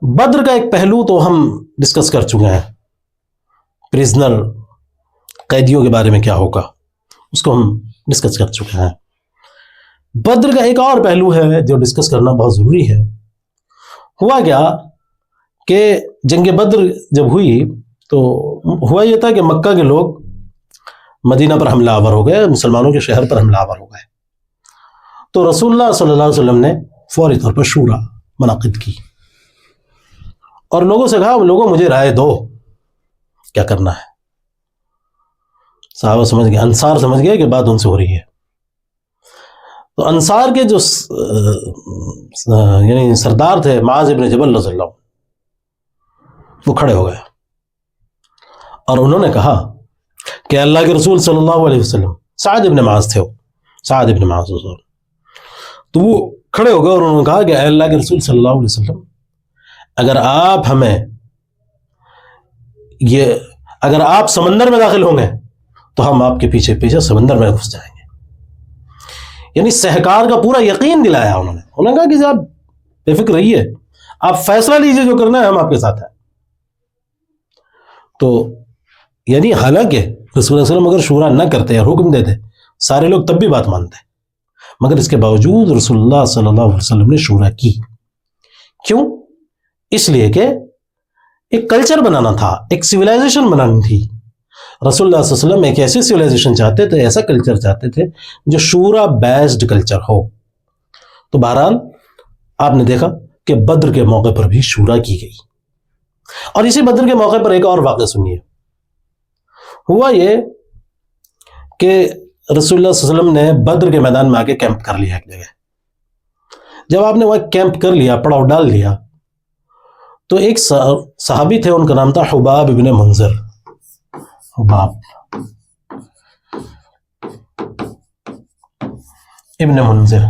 Speaker 1: بدر کا ایک پہلو تو ہم ڈسکس کر چکے ہیں، پریزنر قیدیوں کے بارے میں کیا ہوگا اس کو ہم ڈسکس کر چکے ہیں. بدر کا ایک اور پہلو ہے جو ڈسکس کرنا بہت ضروری ہے. ہوا کیا کہ جنگ بدر جب ہوئی تو ہوا یہ تھا کہ مکہ کے لوگ مدینہ پر حملہ آور ہو گئے، مسلمانوں کے شہر پر حملہ آور ہو گئے، تو رسول اللہ صلی اللہ علیہ وسلم نے فوری طور پر شورا منعقد کی اور لوگوں سے کہا لوگوں مجھے رائے دو کیا کرنا ہے۔ صحابہ سمجھ گئے، انصار سمجھ گئے کہ بات ان سے ہو رہی ہے، تو انصار کے جو یعنی سردار تھے معاذ ابن جبل رضی اللہ عنہ، وہ کھڑے ہو گئے اور انہوں نے کہا کہ اللہ کے رسول صلی اللہ علیہ وسلم، سعد ابن معاذ تھے، وہ سعد ابن معاذ، تو وہ کھڑے ہو گئے اور انہوں نے کہا کہ اے اللہ کے رسول صلی اللہ علیہ وسلم، اگر آپ سمندر میں داخل ہوں گے تو ہم آپ کے پیچھے پیچھے سمندر میں گھس جائیں گے۔ یعنی سہکار کا پورا یقین دلایا انہوں نے کہا کہ آپ بے فکر رہیے، آپ فیصلہ لیجیے جو کرنا ہے، ہم آپ کے ساتھ ہیں۔ تو یعنی حالانکہ رسول اللہ علیہ وسلم اگر شورا نہ کرتے اور حکم دیتے سارے لوگ تب بھی بات مانتے، مگر اس کے باوجود رسول اللہ صلی اللہ علیہ وسلم نے شورا کی۔ کیوں؟ اس لیے کہ ایک کلچر بنانا تھا، ایک سویلائزیشن بنانی تھی۔ رسول اللہ صلی اللہ علیہ وسلم ایک ایسی سویلائزیشن چاہتے تھے، ایسا کلچر چاہتے تھے جو شورا بیسڈ کلچر ہو۔ تو بہرحال آپ نے دیکھا کہ بدر کے موقع پر بھی شورا کی گئی، اور اسی بدر کے موقع پر ایک اور واقعہ سنیے۔ ہوا یہ کہ رسول اللہ صلی اللہ علیہ وسلم نے بدر کے میدان میں آ کے کیمپ کر لیا ایک جگہ۔ جب آپ نے وہاں کیمپ کر لیا، پڑاؤ ڈال لیا، تو ایک صحابی تھے، ان کا نام تھا حباب ابن منذر۔ حباب ابن منذر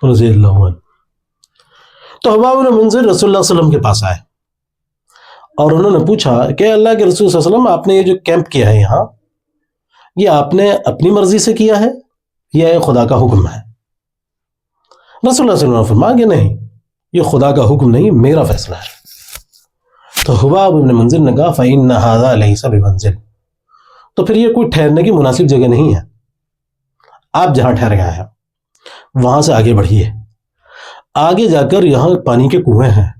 Speaker 1: رضی اللہ عنہ۔ تو حباب ابن منذر رسول اللہ صلی اللہ علیہ وسلم کے پاس آئے اور انہوں نے پوچھا کہ اللہ کے رسول صلی اللہ علیہ وسلم، آپ نے یہ جو کیمپ کیا ہے یہاں، یہ آپ نے اپنی مرضی سے کیا ہے یا یہ خدا کا حکم ہے؟ رسول اللہ صلی اللہ علیہ وسلم نے فرمایا کہ نہیں، یہ خدا کا حکم نہیں، میرا فیصلہ ہے۔ تو حباب ابن منذر نے کہا فَإِنَّ هَذَا لَيْسَ بِمَنزِلٍ، تو پھر یہ کوئی ٹھہرنے کی مناسب جگہ نہیں ہے، آپ جہاں ٹھہر گئے ہیں وہاں سے آگے بڑھیے، آگے جا کر یہاں پانی کے کنویں ہیں،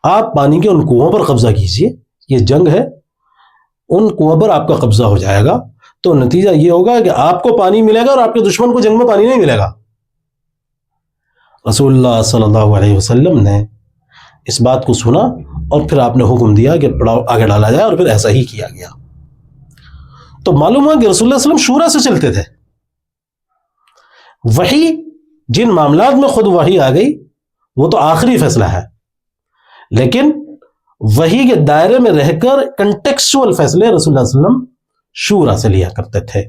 Speaker 1: آپ پانی کے ان کنووں پر قبضہ کیجئے، یہ جنگ ہے، ان کنووں پر آپ کا قبضہ ہو جائے گا تو نتیجہ یہ ہوگا کہ آپ کو پانی ملے گا اور آپ کے دشمن کو جنگ میں پانی نہیں ملے گا۔ رسول اللہ صلی اللہ علیہ وسلم نے اس بات کو سنا اور پھر آپ نے حکم دیا کہ پڑاؤ آگے ڈالا جائے، اور پھر ایسا ہی کیا گیا۔ تو معلوم ہوا کہ رسول اللہ صلی اللہ علیہ وسلم شورا سے چلتے تھے۔ وحی، جن معاملات میں خود وحی آ گئی وہ تو آخری فیصلہ ہے، لیکن وحی کے دائرے میں رہ کر کنٹیکسچول فیصلے رسول اللہ صلی اللہ علیہ وسلم شورا سے لیا کرتے تھے۔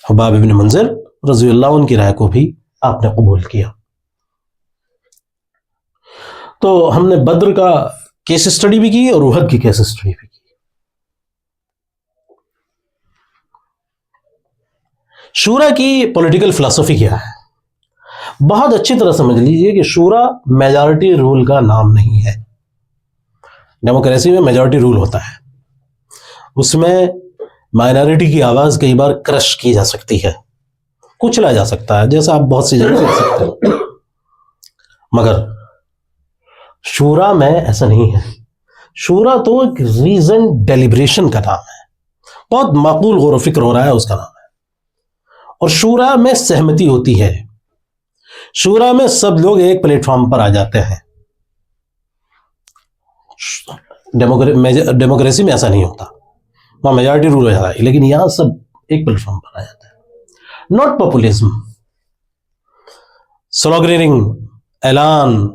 Speaker 1: حباب ابن منذر رضی اللہ عنہ کی رائے کو بھی آپ نے قبول کیا۔ تو ہم نے بدر کا کیس اسٹڈی بھی کی اور احد کی کیس اسٹڈی بھی کی۔ شورا کی پولیٹیکل فلسفی کیا ہے؟ بہت اچھی طرح سمجھ لیجئے کہ شورا میجارٹی رول کا نام نہیں ہے۔ ڈیموکریسی میں میجارٹی رول ہوتا ہے، اس میں مائنارٹی کی آواز کئی بار کرش کی جا سکتی ہے، کچلا جا سکتا ہے، جیسا آپ بہت سی جگہ کر سکتے ہیں، مگر شورا میں ایسا نہیں ہے۔ شورا تو ایک ریزن ڈیلیبریشن کا نام ہے، بہت معقول غور و فکر ہو رہا ہے اس کا نام ہے، اور شورا میں سہمتی ہوتی ہے، شورا میں سب لوگ ایک پلیٹ فارم پر آ جاتے ہیں۔ ڈیموکریسی میں ایسا نہیں ہوتا، وہاں میجارٹی رول ہو جاتا ہے، لیکن یہاں سب ایک پلیٹ فارم پر آ جاتے ہیں۔ ناٹ پاپولزم، سلوگنرنگ، اعلان،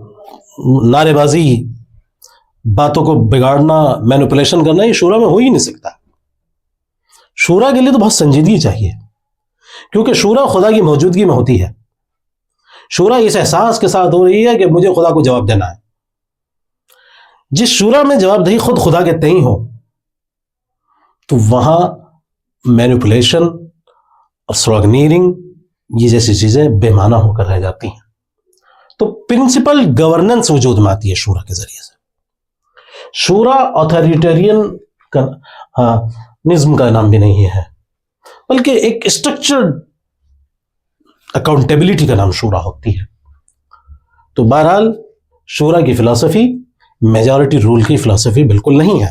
Speaker 1: نعرے بازی، باتوں کو بگاڑنا، مینوپولیشن کرنا، یہ شورا میں ہو ہی نہیں سکتا۔ شورا کے لیے تو بہت سنجیدگی چاہیے، کیونکہ شورا خدا کی موجودگی میں ہوتی ہے۔ شورا اس احساس کے ساتھ ہو رہی ہے کہ مجھے خدا کو جواب دینا ہے۔ جس شورا میں جواب دہی خود خدا کے تئیں ہو تو وہاں مینوپولیشن اور سلوگنیرنگ یہ جیسی چیزیں بے معنی ہو کر رہ جاتی ہیں۔ تو پرنسپل گورننس وجود میں آتی ہے شورا کے ذریعے سے۔ شورا آتھوریٹرین کا نظم کا نام بھی نہیں ہے، بلکہ ایک اسٹرکچرڈ اکاؤنٹیبلٹی کا نام شورا ہوتی ہے۔ تو بہرحال شورا کی فلسفی میجارٹی رول کی فلسفی بالکل نہیں ہے۔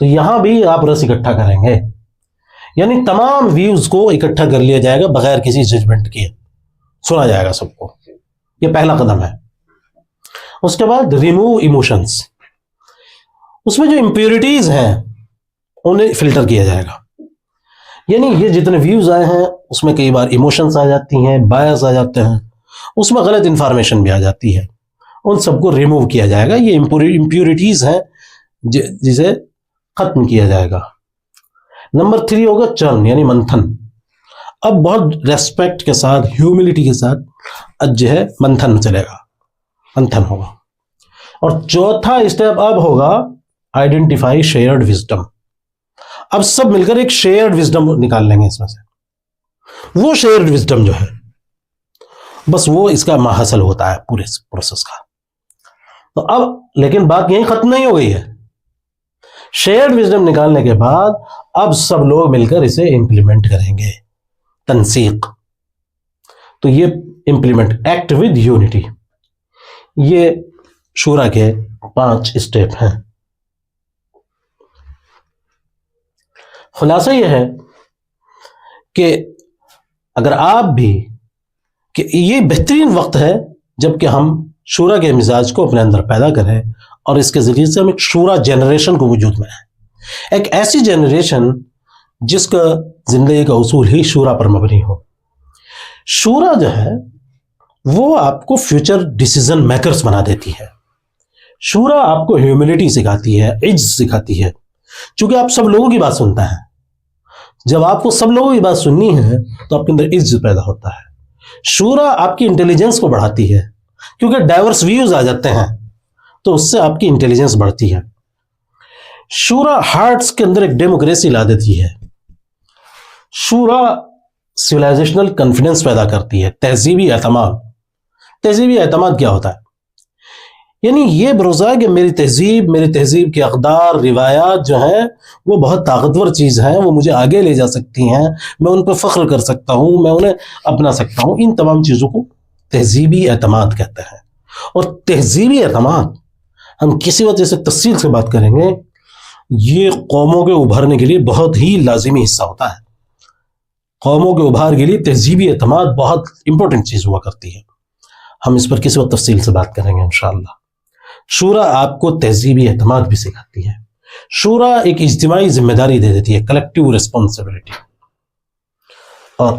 Speaker 1: تو یہاں بھی آپ رس اکٹھا کریں گے، یعنی تمام ویوز کو اکٹھا کر لیا جائے گا بغیر کسی ججمنٹ کے، سنا جائے گا سب کو. یہ پہلا قدم ہے. اس کے بعد ریموو ایموشنز، اس میں جو امپیورٹیز ہیں انہیں فلٹر کیا جائے گا. یعنی یہ جتنے ویوز آئے ہیں اس میں کئی بار ایموشنز آ جاتی ہیں، بایس آ جاتے ہیں، اس میں غلط انفارمیشن بھی آ جاتی ہے، ان سب کو ریموو کیا جائے گا. یہ امپیورٹیز ہیں جسے ختم کیا جائے گا. نمبر 3 ہوگا چرن، یعنی منتھن. اب بہت ریسپیکٹ کے ساتھ، ہیوملٹی کے ساتھ جو ہے منتھن چلے گا، منتھن ہوگا. اور چوتھا اسٹیپ اب ہوگا آئیڈینٹیفائی شیئرڈ وزڈم. اب سب مل کر ایک شیئرڈ وزڈم نکال لیں گے اس میں سے. وہ شیئرڈ وزڈم جو ہے بس وہ اس کا محاصل ہوتا ہے پورے پروسیس کا. تو اب لیکن بات یہیں ختم نہیں ہو گئی ہے. شیئرڈ وزڈم نکالنے کے بعد اب سب لوگ مل کر اسے امپلیمنٹ کریں گے، تنسیق. تو یہ امپلیمنٹ، ایکٹ ود یونٹی، یہ شورا کے 5 اسٹیپ ہیں. خلاصہ یہ ہے کہ اگر آپ بھی، کہ یہ بہترین وقت ہے جب کہ ہم شورا کے مزاج کو اپنے اندر پیدا کریں اور اس کے ذریعے سے ہم ایک شورا جنریشن کو وجود میں ہے، ایک ایسی جنریشن جس کا زندگی کا اصول ہی شورا پر مبنی ہو. شورا جو ہے وہ آپ کو فیوچر ڈیسیزن میکرز بنا دیتی ہے. شورا آپ کو ہیوملٹی سکھاتی ہے، عجز سکھاتی ہے، چونکہ آپ سب لوگوں کی بات سنتا ہے. جب آپ کو سب لوگوں کی بات سننی ہے تو آپ کے اندر عجز پیدا ہوتا ہے. شورا آپ کی انٹیلیجنس کو بڑھاتی ہے، کیونکہ ڈائیورس ویوز آ جاتے ہیں تو اس سے آپ کی انٹیلیجنس بڑھتی ہے. شورا ہارٹس کے اندر ایک ڈیموکریسی لا دیتی ہے. شورا سویلائزیشنل کانفیڈنس پیدا کرتی ہے، تہذیبی اعتماد. تہذیبی اعتماد کیا ہوتا ہے؟ یعنی یہ بھروسہ ہے کہ میری تہذیب کے اقدار، روایات جو ہیں وہ بہت طاقتور چیز ہیں، وہ مجھے آگے لے جا سکتی ہیں، میں ان پہ فخر کر سکتا ہوں، میں انہیں اپنا سکتا ہوں. ان تمام چیزوں کو تہذیبی اعتماد کہتے ہیں. اور تہذیبی اعتماد ہم کسی وجہ سے تفصیل سے بات کریں گے، یہ قوموں کے ابھرنے کے لیے بہت ہی لازمی حصہ ہوتا ہے. قوموں کے ابھار کے لیے تہذیبی اعتماد بہت امپورٹنٹ چیز ہوا کرتی ہے. ہم اس پر کسی وقت تفصیل سے بات کریں گے انشاءاللہ. شورا آپ کو تہذیبی اعتماد بھی سکھاتی ہے. شورا ایک اجتماعی ذمہ داری دے دیتی ہے، کلیکٹیو ریسپانسبلٹی. اور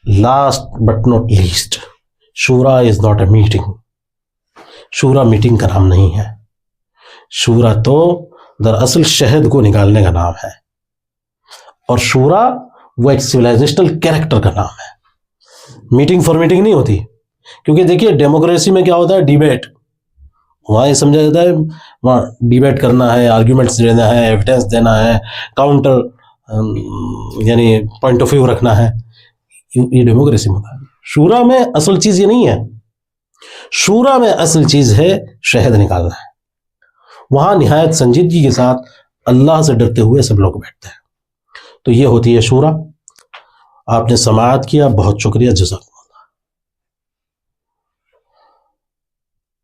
Speaker 1: لاسٹ بٹ ناٹ لیسٹ، شورا از ناٹ اے میٹنگ. شورا میٹنگ کا نام نہیں ہے. شورا تو دراصل شہد کو نکالنے کا نام ہے، اور شورا وہ ایک سویلائزیشنل کیریکٹر کا نام ہے. میٹنگ فار میٹنگ نہیں ہوتی، کیونکہ دیکھیے ڈیموکریسی میں کیا ہوتا ہے، ڈیبیٹ. وہاں یہ سمجھا جاتا ہے وہاں ڈیبیٹ کرنا ہے، آرگیومنٹس دینا ہے، ایویڈنس دینا ہے، کاؤنٹر یعنی پوائنٹ آف ویو رکھنا ہے. یہ ڈیموکریسی میں ہوتا ہے. شورا میں اصل چیز یہ نہیں ہے. شورا میں اصل چیز ہے شہد نکالنا ہے. وہاں نہایت سنجیدگی کے ساتھ اللہ سے ڈرتے ہوئے سب لوگ بیٹھتے ہیں. تو یہ ہوتی ہے شورا. آپ نے سماعت کیا، بہت شکریہ، جزاک اللہ.